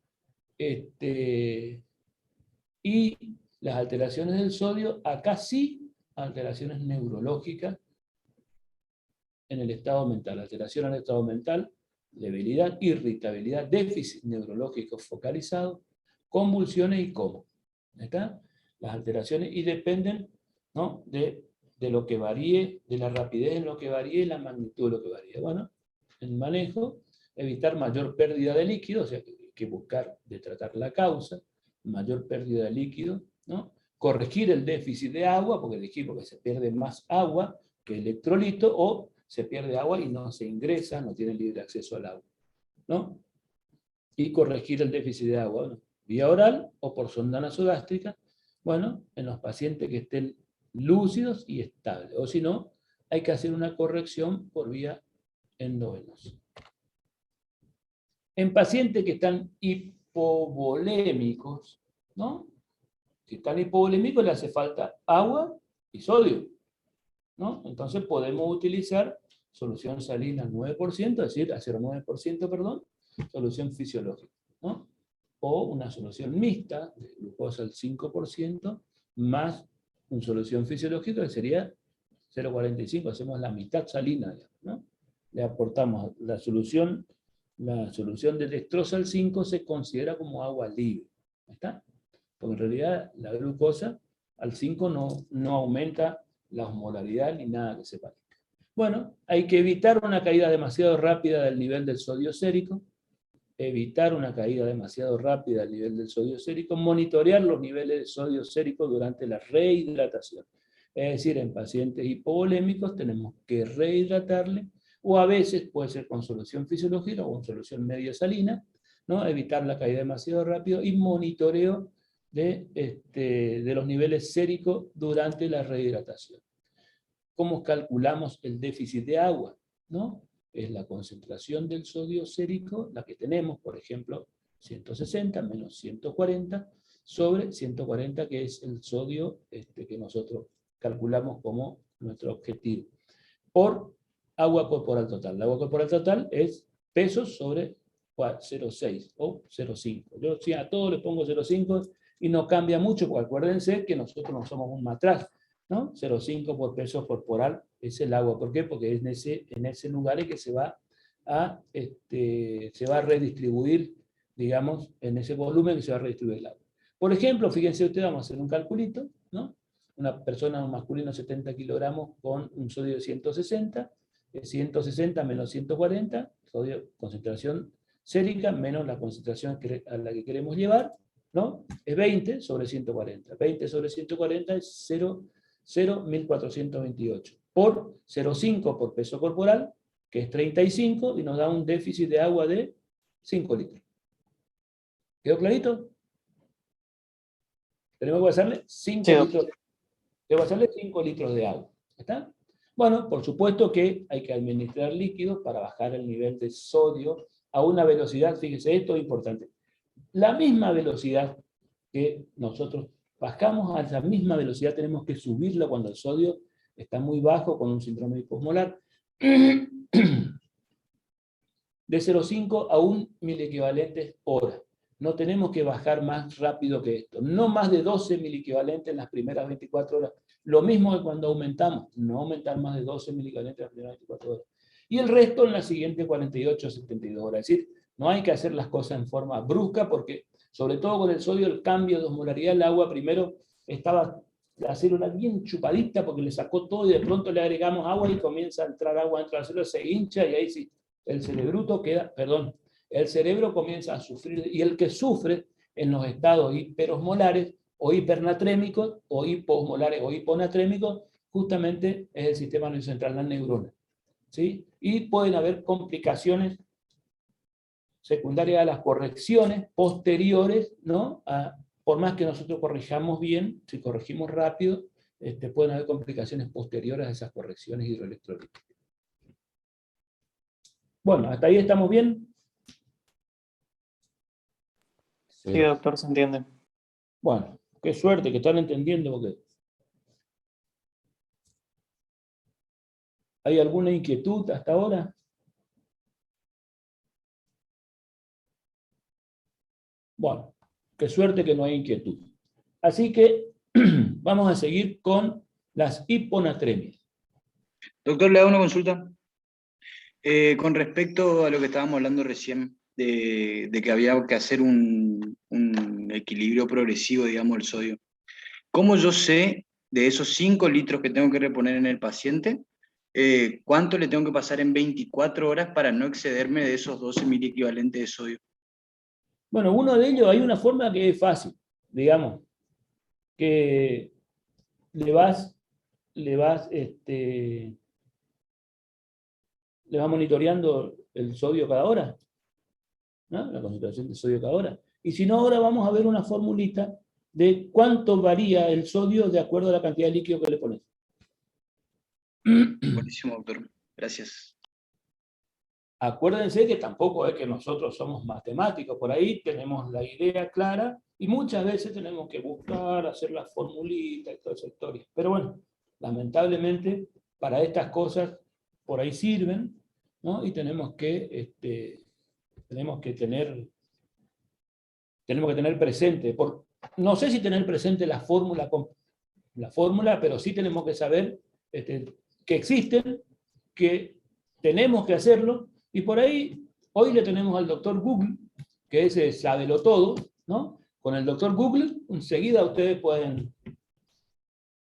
Y las alteraciones del sodio, acá sí, alteraciones neurológicas en el estado mental, alteración al estado mental, debilidad, irritabilidad, déficit neurológico focalizado, convulsiones y coma. ¿Está? Las alteraciones, y dependen, ¿no?, de lo que varíe, de la rapidez en lo que varíe y la magnitud de lo que varíe. Bueno, en manejo, evitar mayor pérdida de líquido, o sea, que buscar de tratar la causa, mayor pérdida de líquido, ¿no? Corregir el déficit de agua, porque dijimos que se pierde más agua que electrolito, o se pierde agua y no se ingresa, no tiene libre acceso al agua, ¿no? Y corregir el déficit de agua, ¿no?, vía oral o por sonda nasogástrica, bueno, en los pacientes que estén lúcidos y estables, o si no, hay que hacer una corrección por vía endovenosa. En pacientes que están hipovolémicos, ¿no?, si están hipovolémicos le hace falta agua y sodio, ¿no? Entonces podemos utilizar solución salina 9%, es decir, a 0,9%, perdón, solución fisiológica, ¿no? O una solución mixta, de glucosa al 5%, más una solución fisiológica que sería 0,45, hacemos la mitad salina, ¿no? Le aportamos la solución de dextrosa al 5 se considera como agua libre, ¿está? Porque en realidad la glucosa al 5 no aumenta la osmolaridad ni nada que se parezca. Bueno, hay que evitar una caída demasiado rápida del nivel del sodio sérico, monitorear los niveles de sodio sérico durante la rehidratación. Es decir, en pacientes hipovolémicos tenemos que rehidratarle, o a veces puede ser con solución fisiológica o con solución media salina, ¿no? Evitar la caída demasiado rápido y monitoreo de los niveles séricos durante la rehidratación. ¿Cómo calculamos el déficit de agua? ¿No? Es la concentración del sodio sérico, la que tenemos, por ejemplo, 160 menos 140, sobre 140, que es el sodio que nosotros calculamos como nuestro objetivo, por agua corporal total. La agua corporal total es pesos sobre 0,6 o 0,5. Yo sí, a todos les pongo 0,5 y no cambia mucho, porque acuérdense que nosotros no somos un matraz, ¿no? 0,5 por peso corporal es el agua. ¿Por qué? Porque es en ese lugar en que se va a redistribuir, digamos, en ese volumen que se va a redistribuir el agua. Por ejemplo, fíjense ustedes, vamos a hacer un calculito, ¿no? Una persona, un masculino 70 kilogramos con un sodio de 160, 160 menos 140, sodio, concentración sérica menos la concentración a la que queremos llevar, ¿no? Es 20 sobre 140. 20 sobre 140 es 0,1428. Por 0,5 por peso corporal, que es 35, y nos da un déficit de agua de 5 litros. ¿Quedó clarito? Tenemos que hacerle 5 litros. Debo hacerle 5 litros de agua. ¿Está? Bueno, por supuesto que hay que administrar líquidos para bajar el nivel de sodio a una velocidad, fíjese, esto es importante, la misma velocidad que nosotros bajamos, a esa misma velocidad tenemos que subirla cuando el sodio está muy bajo con un síndrome hiposmolar, de 0,5 a 1 miliequivalentes hora. No tenemos que bajar más rápido que esto. No más de 12 miliequivalentes en las primeras 24 horas. Lo mismo que cuando aumentamos. No aumentar más de 12 miliequivalentes en las primeras 24 horas. Y el resto en las siguientes 48 o 72 horas. Es decir, no hay que hacer las cosas en forma brusca porque, sobre todo con el sodio, el cambio de osmolaridad del agua, primero estaba la célula bien chupadita porque le sacó todo y de pronto le agregamos agua y comienza a entrar agua dentro de la célula, se hincha y ahí sí, el cerebro comienza a sufrir, y el que sufre en los estados hiperosmolares o hipernatrémicos o hiposmolares o hiponatrémicos, justamente es el sistema nervioso central, las neuronas, ¿sí? Y pueden haber complicaciones secundarias a las correcciones posteriores, ¿no? Por más que nosotros corrijamos bien, si corregimos rápido, pueden haber complicaciones posteriores a esas correcciones hidroelectrolíticas. Bueno, hasta ahí estamos bien. Sí, doctor, se entiende. Bueno, qué suerte que están entendiendo, porque ¿hay alguna inquietud hasta ahora? Bueno, qué suerte que no hay inquietud. Así que vamos a seguir con las hiponatremias. Doctor, le hago una consulta. Con respecto a lo que estábamos hablando recién, de que había que hacer un equilibrio progresivo, digamos, del sodio. ¿Cómo yo sé de esos 5 litros que tengo que reponer en el paciente, cuánto le tengo que pasar en 24 horas para no excederme de esos 12 miliequivalentes de sodio? Bueno, uno de ellos, hay una forma que es fácil, digamos, que le vas monitoreando el sodio cada hora, ¿no? La concentración de sodio cada hora. Y si no, ahora vamos a ver una formulita de cuánto varía el sodio de acuerdo a la cantidad de líquido que le pones. Buenísimo, doctor. Gracias. Acuérdense que tampoco es que nosotros somos matemáticos, por ahí tenemos la idea clara y muchas veces tenemos que buscar, hacer las formulitas y toda esa historia. Pero bueno, lamentablemente para estas cosas por ahí sirven, ¿no? Y tenemos que tener presente, no sé si tener presente la fórmula, pero sí tenemos que saber que existen, que tenemos que hacerlo. Y por ahí, hoy le tenemos al doctor Google, que ese sábelo todo, ¿no? Con el doctor Google, enseguida ustedes pueden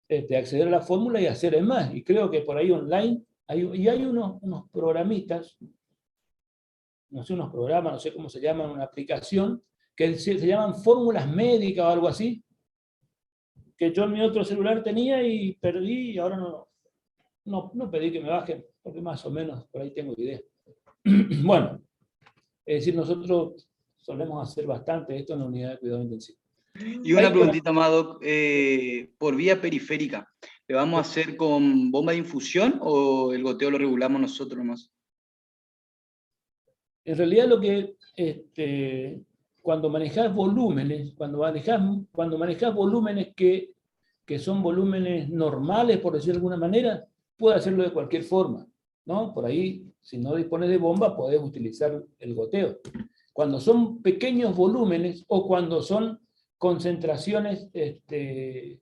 acceder a la fórmula y hacer más. Y creo que por ahí online, hay unos programitas, no sé, unos programas, no sé cómo se llaman, una aplicación, que se llaman fórmulas médicas o algo así, que yo en mi otro celular tenía y perdí, y ahora no pedí que me bajen, porque más o menos por ahí tengo idea. Bueno, es decir, nosotros solemos hacer bastante esto en la unidad de cuidado intensivo. Y una preguntita más, Doc. Por vía periférica, ¿le vamos a hacer con bomba de infusión o el goteo lo regulamos nosotros nomás? En realidad lo que, cuando manejas volúmenes, cuando manejas volúmenes que son volúmenes normales, por decirlo de alguna manera, puedes hacerlo de cualquier forma, ¿no? Por ahí, si no dispones de bomba, podés utilizar el goteo. Cuando son pequeños volúmenes o cuando son concentraciones que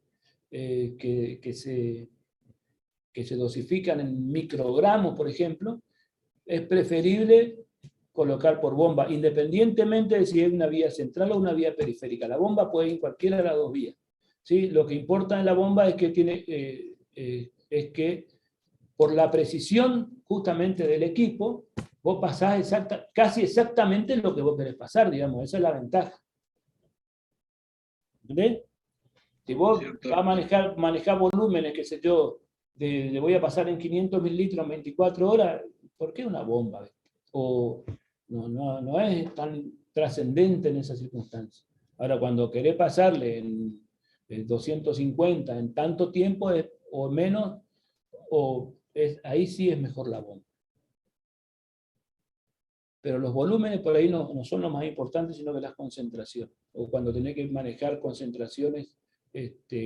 se dosifican en microgramos, por ejemplo, es preferible colocar por bomba, independientemente de si es una vía central o una vía periférica. La bomba puede ir en cualquiera de las dos vías, ¿sí? Lo que importa en la bomba es que por la precisión justamente del equipo, vos pasás casi exactamente lo que vos querés pasar, digamos, esa es la ventaja. ¿Entendés? Si vos vas a manejar volúmenes, qué sé yo, le voy a pasar en 500 mililitros en 24 horas, ¿por qué una bomba? O no es tan trascendente en esa circunstancia. Ahora, cuando querés pasarle en 250 en tanto tiempo o menos, ahí sí es mejor la bomba. pero los volúmenes por ahí no son los más importantes, sino que las concentraciones. O cuando tenés que manejar concentraciones,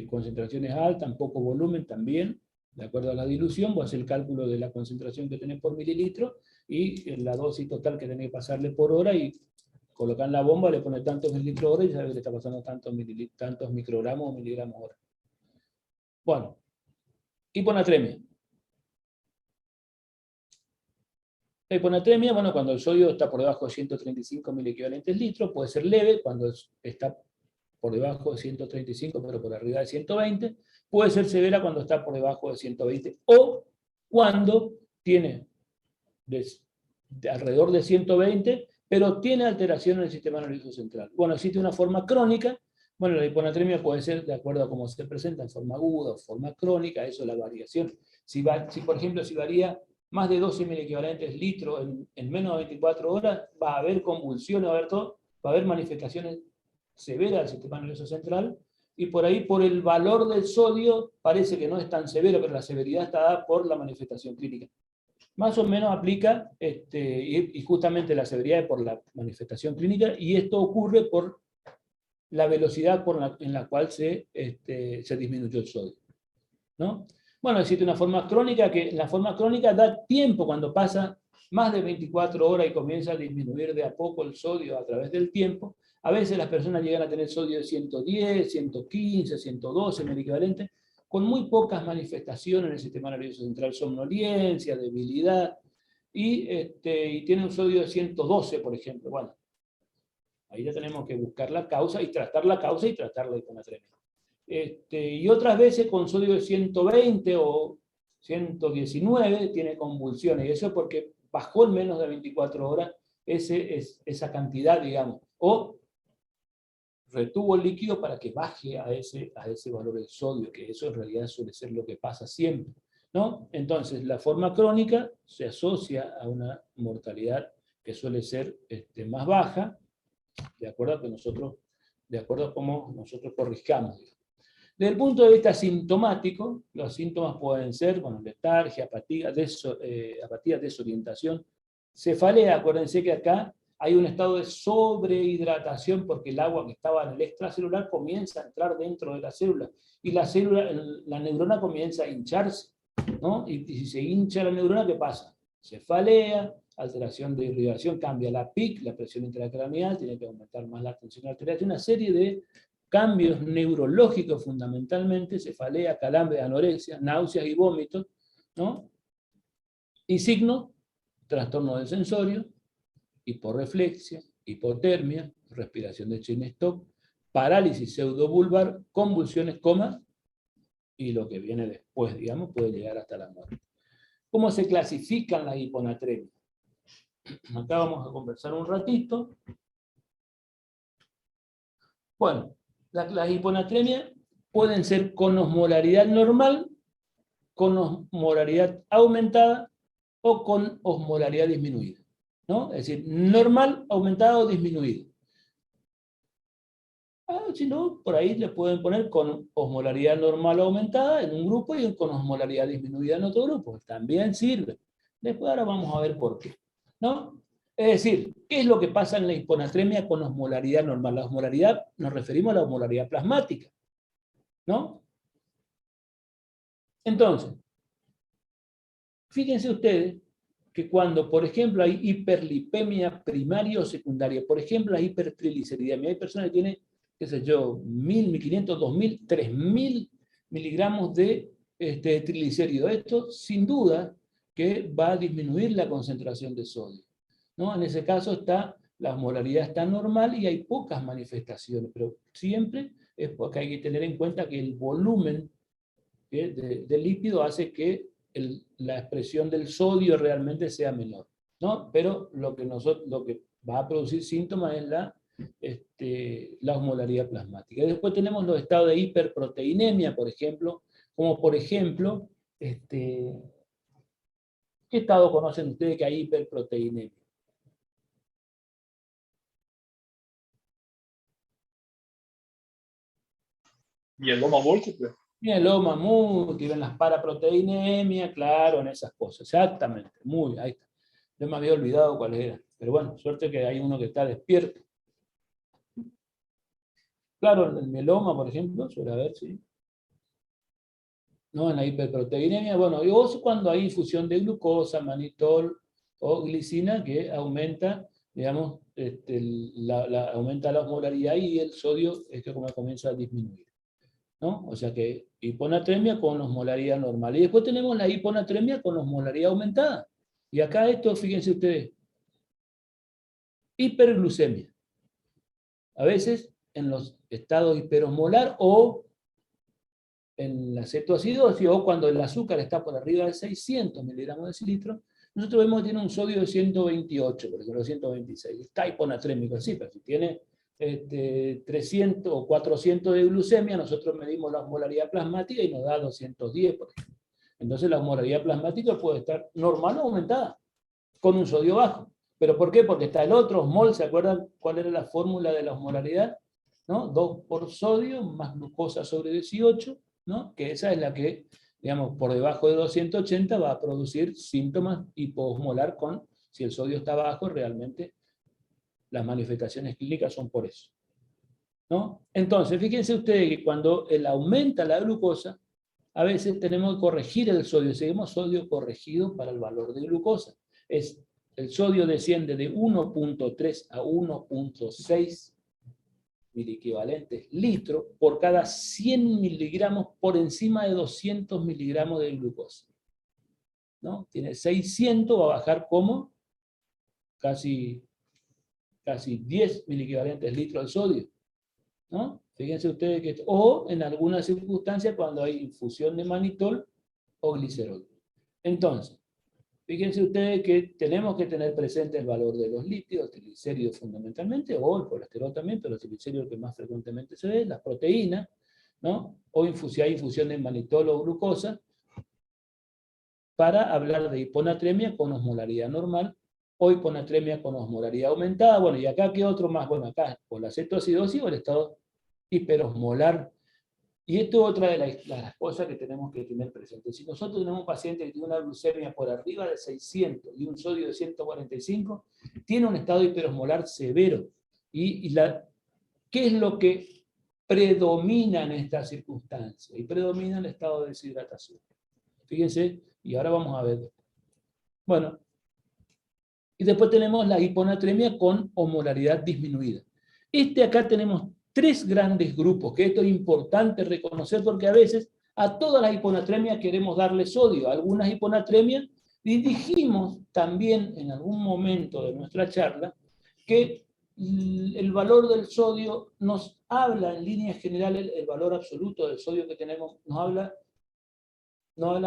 concentraciones altas, poco volumen también, de acuerdo a la dilución, vos haces el cálculo de la concentración que tenés por mililitro y la dosis total que tenés que pasarle por hora, y colocar en la bomba, le pones tantos mililitros hora y sabes que le está pasando tantos microgramos o miligramos hora. Bueno, hiponatremia. La hiponatremia, bueno, cuando el sodio está por debajo de 135 miliequivalentes litros, puede ser leve, cuando está por debajo de 135, pero por arriba de 120, puede ser severa cuando está por debajo de 120, o cuando tiene alrededor de 120, pero tiene alteración en el sistema nervioso central. Bueno, existe una forma crónica. Bueno, la hiponatremia puede ser de acuerdo a cómo se presenta, en forma aguda o forma crónica, eso es la variación. Si por ejemplo, si varía más de 12 miliequivalentes litros en menos de 24 horas, va a haber convulsiones, va a haber manifestaciones severas del sistema nervioso central, y por ahí, por el valor del sodio, parece que no es tan severo, pero la severidad está dada por la manifestación clínica. Más o menos aplica, y justamente la severidad es por la manifestación clínica, y esto ocurre por la velocidad en la cual se disminuyó el sodio, ¿no? Bueno, existe una forma crónica, que la forma crónica da tiempo cuando pasa más de 24 horas y comienza a disminuir de a poco el sodio a través del tiempo. A veces las personas llegan a tener sodio de 110, 115, 112 miliequivalentes, con muy pocas manifestaciones en el sistema nervioso central, somnolencia, debilidad, y tiene un sodio de 112, por ejemplo. Bueno, ahí ya tenemos que buscar la causa y tratar la causa y tratar la hiponatremia. Y otras veces con sodio de 120 o 119 tiene convulsiones, y eso es porque bajó en menos de 24 horas esa cantidad, digamos, o retuvo el líquido para que baje a ese valor del sodio, que eso en realidad suele ser lo que pasa siempre, ¿no? Entonces, la forma crónica se asocia a una mortalidad que suele ser más baja, de acuerdo a cómo nosotros corrijamos. Desde el punto de vista sintomático, los síntomas pueden ser, bueno, letargia, apatía, desorientación, cefalea. Acuérdense que acá hay un estado de sobrehidratación porque el agua que estaba en el extracelular comienza a entrar dentro de la célula, y la neurona comienza a hincharse, ¿no? Y si se hincha la neurona, ¿qué pasa? Cefalea, alteración de irrigación, cambia la PIC, la presión intracraneal, tiene que aumentar más la tensión arterial, una serie de cambios neurológicos fundamentalmente, cefalea, calambre, anorexia, náuseas y vómitos, ¿no? Y signo, trastorno del sensorio, hiporreflexia, hipotermia, respiración de Cheyne-Stokes, parálisis pseudobulbar, convulsiones, coma, y lo que viene después, digamos, puede llegar hasta la muerte. ¿Cómo se clasifican las hiponatremias? Acá vamos a conversar un ratito. Bueno, las hiponatremias pueden ser con osmolaridad normal, con osmolaridad aumentada o con osmolaridad disminuida, ¿no? Es decir, normal, aumentada o disminuida. Si no, por ahí le pueden poner con osmolaridad normal o aumentada en un grupo y con osmolaridad disminuida en otro grupo. También sirve. Después ahora vamos a ver por qué, ¿no? Es decir, ¿qué es lo que pasa en la hiponatremia con osmolaridad normal? La osmolaridad, nos referimos a la osmolaridad plasmática, ¿no? Entonces, fíjense ustedes que cuando, por ejemplo, hay hiperlipemia primaria o secundaria, por ejemplo, la hipertrigliceridemia, hay personas que tienen, qué sé yo, 1000, 1500, 2000, 3000 miligramos de triglicéridos. Esto, sin duda, que va a disminuir la concentración de sodio, ¿no? En ese caso la osmolaridad está normal y hay pocas manifestaciones, pero siempre es porque hay que tener en cuenta que el volumen del lípido hace que la expresión del sodio realmente sea menor, ¿no? Pero lo que va a producir síntomas es la osmolaridad plasmática. Y después tenemos los estados de hiperproteinemia, por ejemplo, como por ejemplo, ¿qué estado conocen ustedes que hay hiperproteinemia? Mieloma múltiple. Mieloma múltiple, en las paraproteinemia, claro, en esas cosas, exactamente, ahí está. Yo me había olvidado cuáles eran. Pero bueno, suerte que hay uno que está despierto. Claro, en el mieloma, por ejemplo, suele haber, sí. No, en la hiperproteinemia, bueno, y vos cuando hay infusión de glucosa, manitol o glicina, que aumenta, digamos, aumenta la osmolaridad y el sodio es que como comienza a disminuir, ¿no? O sea que hiponatremia con osmolaridad normal. Y después tenemos la hiponatremia con osmolaridad aumentada. Y acá esto, fíjense ustedes, hiperglucemia. A veces en los estados hiperosmolar o en la cetoacidosis o cuando el azúcar está por arriba de 600 miligramos de decilitro, nosotros vemos que tiene un sodio de 128, por ejemplo, 126. Está hiponatrémico, sí, pero si tiene 300 o 400 de glucemia, nosotros medimos la osmolaridad plasmática y nos da 210, por ejemplo. Entonces la osmolaridad plasmática puede estar normal o aumentada, con un sodio bajo. ¿Pero por qué? Porque está el otro osmol, ¿se acuerdan cuál era la fórmula de la osmolaridad? ¿No? 2 por sodio más glucosa sobre 18, ¿no? Que esa es la que, digamos, por debajo de 280 va a producir síntomas hipoosmolar con, si el sodio está bajo, realmente las manifestaciones clínicas son por eso, ¿no? Entonces, fíjense ustedes que cuando aumenta la glucosa, a veces tenemos que corregir el sodio, seguimos sodio corregido para el valor de glucosa. El sodio desciende de 1.3 a 1.6 miliequivalentes litro por cada 100 miligramos por encima de 200 miligramos de glucosa, ¿no? Tiene 600, va a bajar como casi 10 miliequivalentes litros de sodio, ¿no? Fíjense ustedes que, o en algunas circunstancias cuando hay infusión de manitol o glicerol. Entonces, fíjense ustedes que tenemos que tener presente el valor de los lípidos, triglicéridos fundamentalmente, o el colesterol también, pero el triglicérido que más frecuentemente se ve, las proteínas, ¿no? O si hay infusión de manitol o glucosa, para hablar de hiponatremia con osmolaridad normal, o hiponatremia con osmolaridad aumentada. Bueno, y acá, ¿qué otro más? Bueno, acá, por la cetoacidosis o el estado hiperosmolar. Y esto es otra de las cosas que tenemos que tener presente. Si nosotros tenemos un paciente que tiene una glucemia por arriba de 600 y un sodio de 145, tiene un estado hiperosmolar severo. ¿Qué es lo que predomina en estas circunstancias? Y predomina el estado de deshidratación. Fíjense, y ahora vamos a ver. Bueno, y después tenemos la hiponatremia con osmolaridad disminuida. Acá tenemos 3 grandes grupos, que esto es importante reconocer porque a veces a todas las hiponatremias queremos darle sodio. Algunas hiponatremias, y dijimos también en algún momento de nuestra charla, que el valor del sodio nos habla en líneas generales, el valor absoluto del sodio que tenemos, nos habla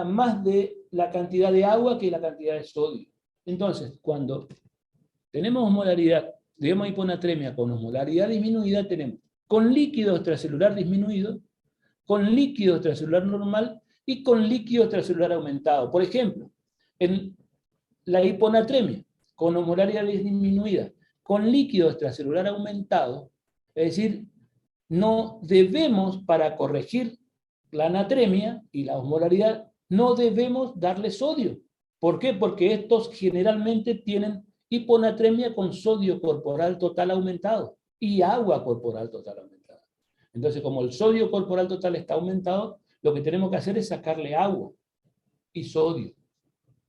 más de la cantidad de agua que la cantidad de sodio. Entonces, cuando tenemos osmolaridad, digamos hiponatremia con osmolaridad disminuida, tenemos con líquido extracelular disminuido, con líquido extracelular normal y con líquido extracelular aumentado. Por ejemplo, en la hiponatremia con osmolaridad disminuida, con líquido extracelular aumentado, es decir, no debemos, para corregir la anatremia y la osmolaridad, no debemos darle sodio. ¿Por qué? Porque estos generalmente tienen hiponatremia con sodio corporal total aumentado y agua corporal total aumentada. Entonces, como el sodio corporal total está aumentado, lo que tenemos que hacer es sacarle agua y sodio,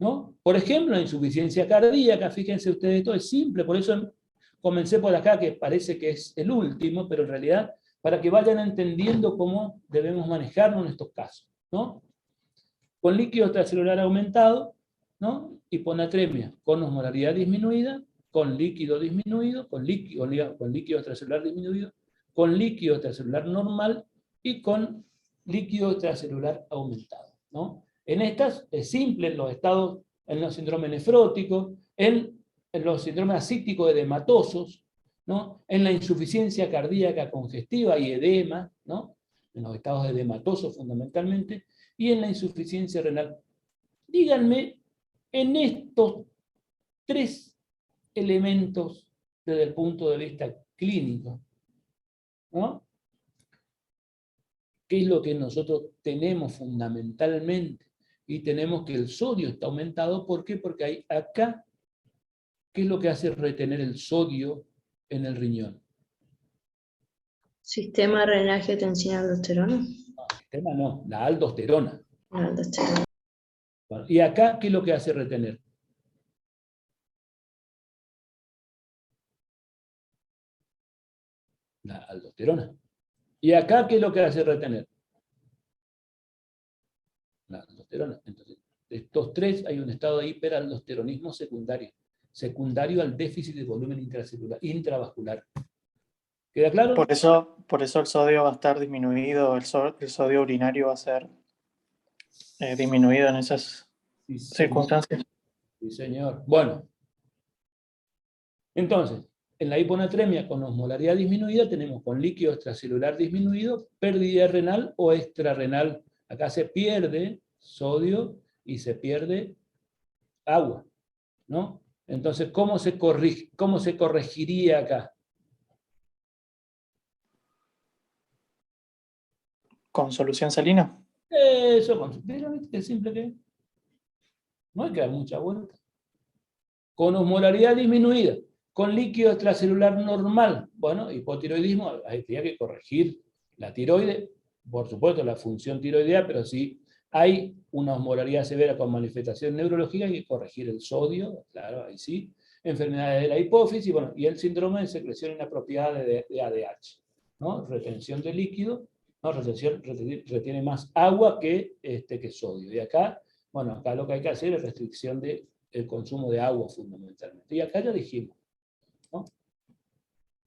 ¿no? Por ejemplo, la insuficiencia cardíaca, fíjense ustedes, esto es simple, por eso comencé por acá, que parece que es el último, pero en realidad, para que vayan entendiendo cómo debemos manejarnos en estos casos, ¿no? Con líquido extracelular aumentado, ¿no? Hiponatremia con osmolaridad disminuida, con líquido disminuido, con líquido extracelular disminuido, con líquido extracelular normal y con líquido extracelular aumentado, ¿no? En estas es simple, en los estados, en los síndromes nefróticos, en los síndromes asícticos edematosos, ¿no? En la insuficiencia cardíaca congestiva y edema, ¿no? En los estados edematosos fundamentalmente, y en la insuficiencia renal. Díganme, en estos 3 elementos desde el punto de vista clínico, ¿no? ¿Qué es lo que nosotros tenemos fundamentalmente? Y tenemos que el sodio está aumentado, ¿por qué? Porque hay acá ¿qué es lo que hace retener el sodio en el riñón? Sistema de drenaje tensión aldosterona. No, el sistema no, la aldosterona. La aldosterona. Bueno, ¿y acá qué es lo que hace retener? La aldosterona. ¿Y acá qué es lo que hace retener? La aldosterona. Entonces, de estos tres hay un estado de hiperaldosteronismo secundario. Secundario al déficit de volumen intracelular, intravascular. ¿Queda claro? Por eso el sodio va a estar disminuido, el sodio urinario va a ser disminuido en esas Sí, circunstancias. Sí, señor. Bueno. Entonces, en la hiponatremia con osmolaridad disminuida tenemos con líquido extracelular disminuido, pérdida renal o extrarrenal. Acá se pierde sodio y se pierde agua, ¿no? Entonces, ¿cómo se corregiría acá? ¿Con solución salina? Eso, pero es simple que no hay que dar mucha vuelta. Con osmolaridad disminuida, con líquido extracelular normal, bueno, hipotiroidismo, habría que corregir la tiroide, por supuesto la función tiroidea, pero si hay una osmolaridad severa con manifestación neurológica, hay que corregir el sodio, claro, ahí sí, enfermedades de la hipófisis, bueno, y el síndrome de secreción inapropiada de ADH, ¿no? Retención de líquido, ¿no? Retiene más agua que sodio. Y acá, bueno, acá lo que hay que hacer es restricción del consumo de agua fundamentalmente. Y acá ya dijimos, ¿no?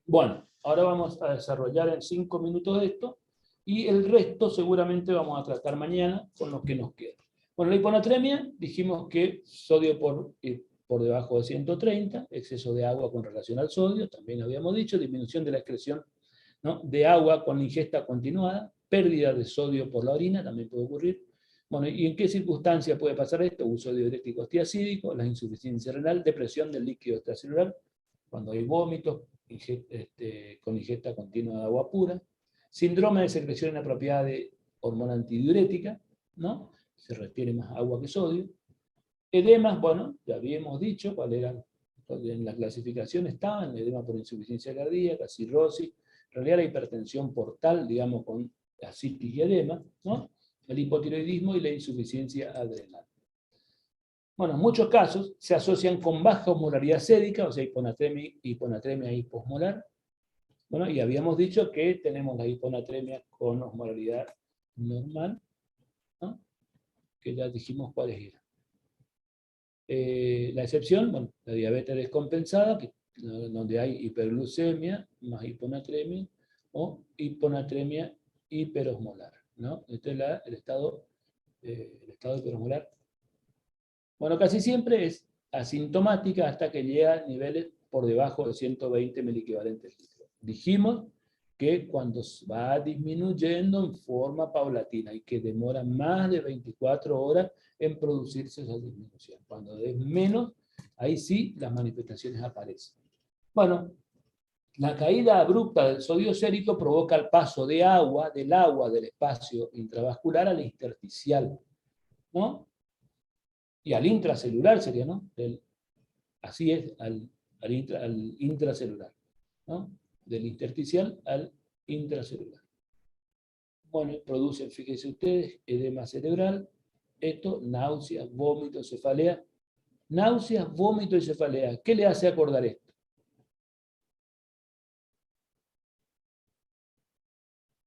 Bueno, ahora vamos a desarrollar en 5 minutos esto, y el resto seguramente vamos a tratar mañana con lo que nos queda. Bueno, la hiponatremia, dijimos que sodio por debajo de 130, exceso de agua con relación al sodio, también habíamos dicho, disminución de la excreción, ¿no?, de agua con ingesta continuada, pérdida de sodio por la orina, también puede ocurrir. Bueno, ¿y en qué circunstancia puede pasar esto? Uso de diuréticos tiacídicos, la insuficiencia renal, depresión del líquido extracelular, cuando hay vómitos con ingesta continua de agua pura, síndrome de secreción inapropiada de hormona antidiurética, ¿no? Se retiene más agua que sodio. Edemas, bueno, ya habíamos dicho cuál eran, en la clasificación estaban, edema por insuficiencia cardíaca, cirrosis, en realidad la hipertensión portal, digamos, con ascitis y edema, ¿no? El hipotiroidismo y la insuficiencia adrenal. Bueno, en muchos casos se asocian con baja osmolaridad sérica, o sea, hiponatremia hiposmolar. Bueno, y habíamos dicho que tenemos la hiponatremia con osmolaridad normal, ¿no?, que ya dijimos cuáles eran. La excepción, bueno, la diabetes descompensada, donde hay hiperglucemia más hiponatremia, o hiponatremia hiperosmolar, ¿no? Este es el estado hiperosmolar. Bueno, casi siempre es asintomática hasta que llega a niveles por debajo de 120 miliequivalentes litro. Dijimos que cuando va disminuyendo en forma paulatina y que demora más de 24 horas en producirse esa disminución. Cuando es menos, ahí sí las manifestaciones aparecen. Bueno, la caída abrupta del sodio sérico provoca el paso del agua del espacio intravascular al intersticial, ¿no? Y al intracelular sería, ¿no? Así es, al intracelular, ¿no? Del intersticial al intracelular. Bueno, producen, fíjense ustedes, edema cerebral, esto, náuseas, vómitos, cefalea. Náuseas, vómitos y cefalea. ¿Qué le hace acordar esto?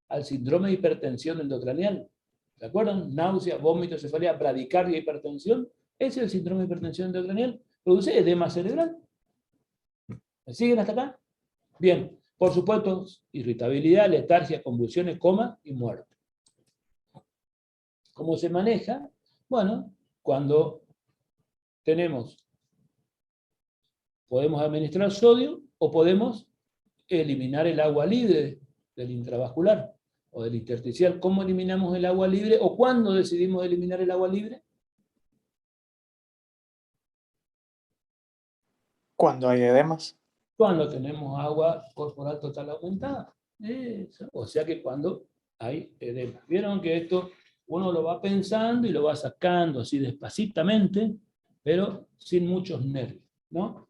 Al síndrome de hipertensión endocranial. ¿Se acuerdan? Náuseas, vómitos, cefalea, bradicardia, hipertensión. Ese es el síndrome de hipertensión endocranial. Produce edema cerebral. ¿Me siguen hasta acá? Bien. Por supuesto, irritabilidad, letargia, convulsiones, coma y muerte. ¿Cómo se maneja? Bueno, cuando podemos administrar sodio o podemos eliminar el agua libre del intravascular o del intersticial. ¿Cómo eliminamos el agua libre o cuándo decidimos eliminar el agua libre? Cuando hay edemas. Cuando tenemos agua corporal total aumentada. O sea que cuando hay edema. Vieron que esto uno lo va pensando y lo va sacando así despacitamente, pero sin muchos nervios, ¿no?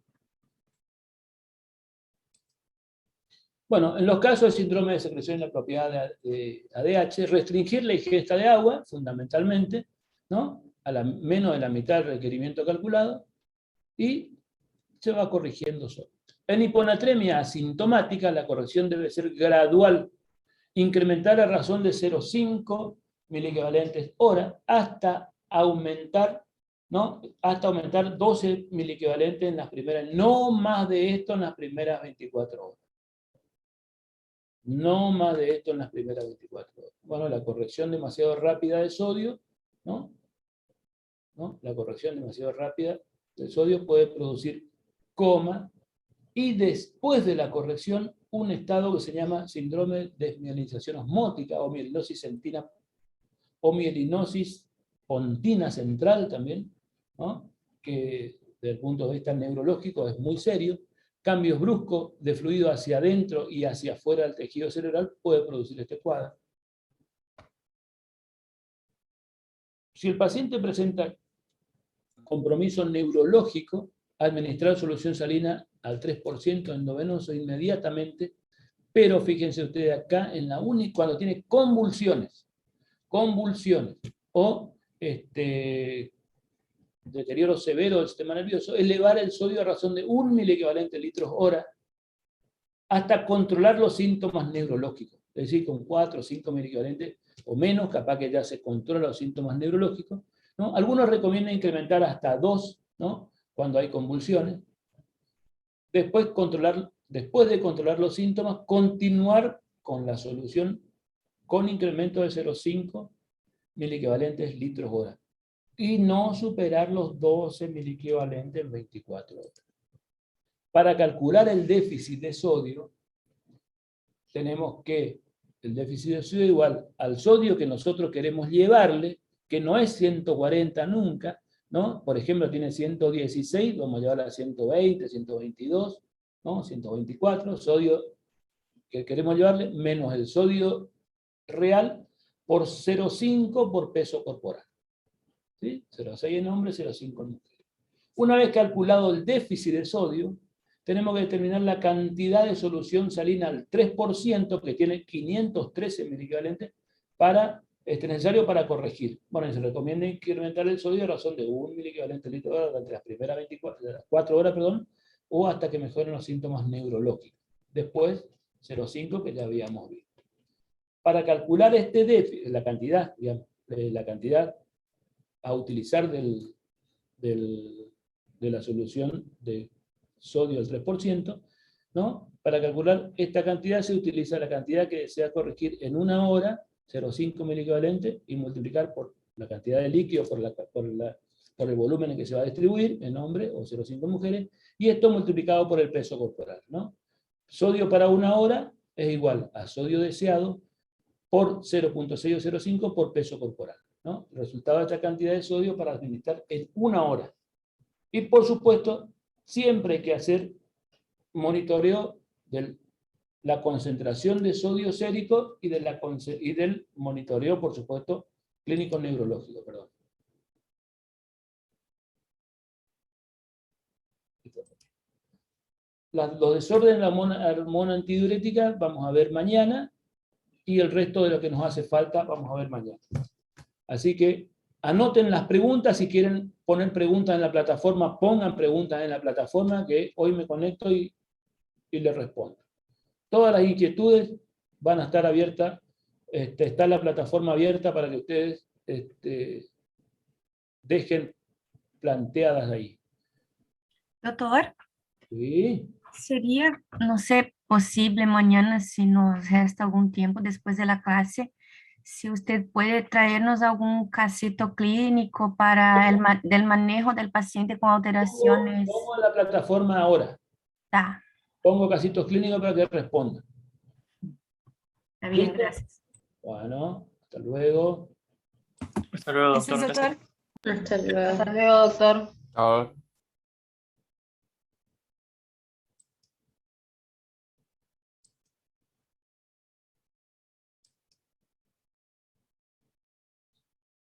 Bueno, en los casos de síndrome de secreción inapropiada de ADH, restringir la ingesta de agua, fundamentalmente, ¿no? A menos de la mitad del requerimiento calculado, y se va corrigiendo solo. En hiponatremia asintomática, la corrección debe ser gradual, incrementar a razón de 0,5 miliequivalentes hora, hasta aumentar, ¿no? Hasta aumentar 12 miliequivalentes en las primeras, no más de esto en las primeras 24 horas. No más de esto en las primeras 24 horas. Bueno, la corrección demasiado rápida de sodio, ¿no? La corrección demasiado rápida de sodio puede producir coma, y después de la corrección, un estado que se llama síndrome de desmielinización osmótica, o mielinosis sentina, o mielinosis pontina central también, ¿no? Que desde el punto de vista neurológico es muy serio. Cambios bruscos de fluido hacia adentro y hacia afuera del tejido cerebral puede producir este cuadro. Si el paciente presenta compromiso neurológico, administrar solución salina al 3% endovenoso inmediatamente, pero fíjense ustedes acá, cuando tiene convulsiones, o deterioro severo del sistema nervioso, elevar el sodio a razón de 1 miliequivalente litros hora, hasta controlar los síntomas neurológicos. Es decir, con 4 o 5 miliequivalentes o menos, capaz que ya se controlan los síntomas neurológicos, ¿no? Algunos recomiendan incrementar hasta 2, ¿no? Cuando hay convulsiones. Después de controlar los síntomas, continuar con la solución con incremento de 0,5 miliequivalentes litros hora. Y no superar los 12 miliequivalentes en 24 horas. Para calcular el déficit de sodio, tenemos que el déficit de sodio igual al sodio que nosotros queremos llevarle, que no es 140 nunca, ¿no? Por ejemplo, tiene 116, vamos a llevarla a 120, 122, ¿no? 124, sodio que queremos llevarle, menos el sodio real por 0,5 por peso corporal. ¿Sí? 0,6 en hombres, 0,5 en mujeres. Una vez calculado el déficit de sodio, tenemos que determinar la cantidad de solución salina al 3%, que tiene 513 miliequivalentes, necesario para corregir. Bueno, se recomienda incrementar el sodio a razón de 1 miliequivalente litro hora durante las primeras 4 horas, o hasta que mejoren los síntomas neurológicos. Después, 0,5 que ya habíamos visto. Para calcular este déficit, la cantidad a utilizar de la solución de sodio al 3%, ¿no? Para calcular esta cantidad se utiliza la cantidad que desea corregir en una hora, 0,5 miliequivalente, y multiplicar por la cantidad de líquido, por el volumen en que se va a distribuir, en hombres, o 0,5 mujeres, y esto multiplicado por el peso corporal, ¿no? Sodio para una hora es igual a sodio deseado por 0,6 o 0,5 por peso corporal, ¿no? El resultado de esta cantidad de sodio para administrar en una hora. Y por supuesto, siempre hay que hacer monitoreo de la concentración de sodio sérico y del monitoreo, por supuesto, clínico neurológico. Perdón. Los desórdenes de la hormona antidiurética vamos a ver mañana, y el resto de lo que nos hace falta vamos a ver mañana. Así que anoten las preguntas. Si quieren poner preguntas en la plataforma, pongan preguntas en la plataforma, que hoy me conecto y les respondo. Todas las inquietudes van a estar abiertas, está la plataforma abierta para que ustedes dejen planteadas ahí. Doctor, Sí. sería, no sé, posible mañana, si nos resta algún tiempo después de la clase, si usted puede traernos algún casito clínico para del manejo del paciente con alteraciones. Pongo la plataforma ahora. Está. Pongo casitos clínicos para que respondan. Está bien, ¿Listo? gracias. Bueno, hasta luego. Hasta luego, Gracias, doctor. doctor. Hasta luego. Hasta luego, doctor. Chao.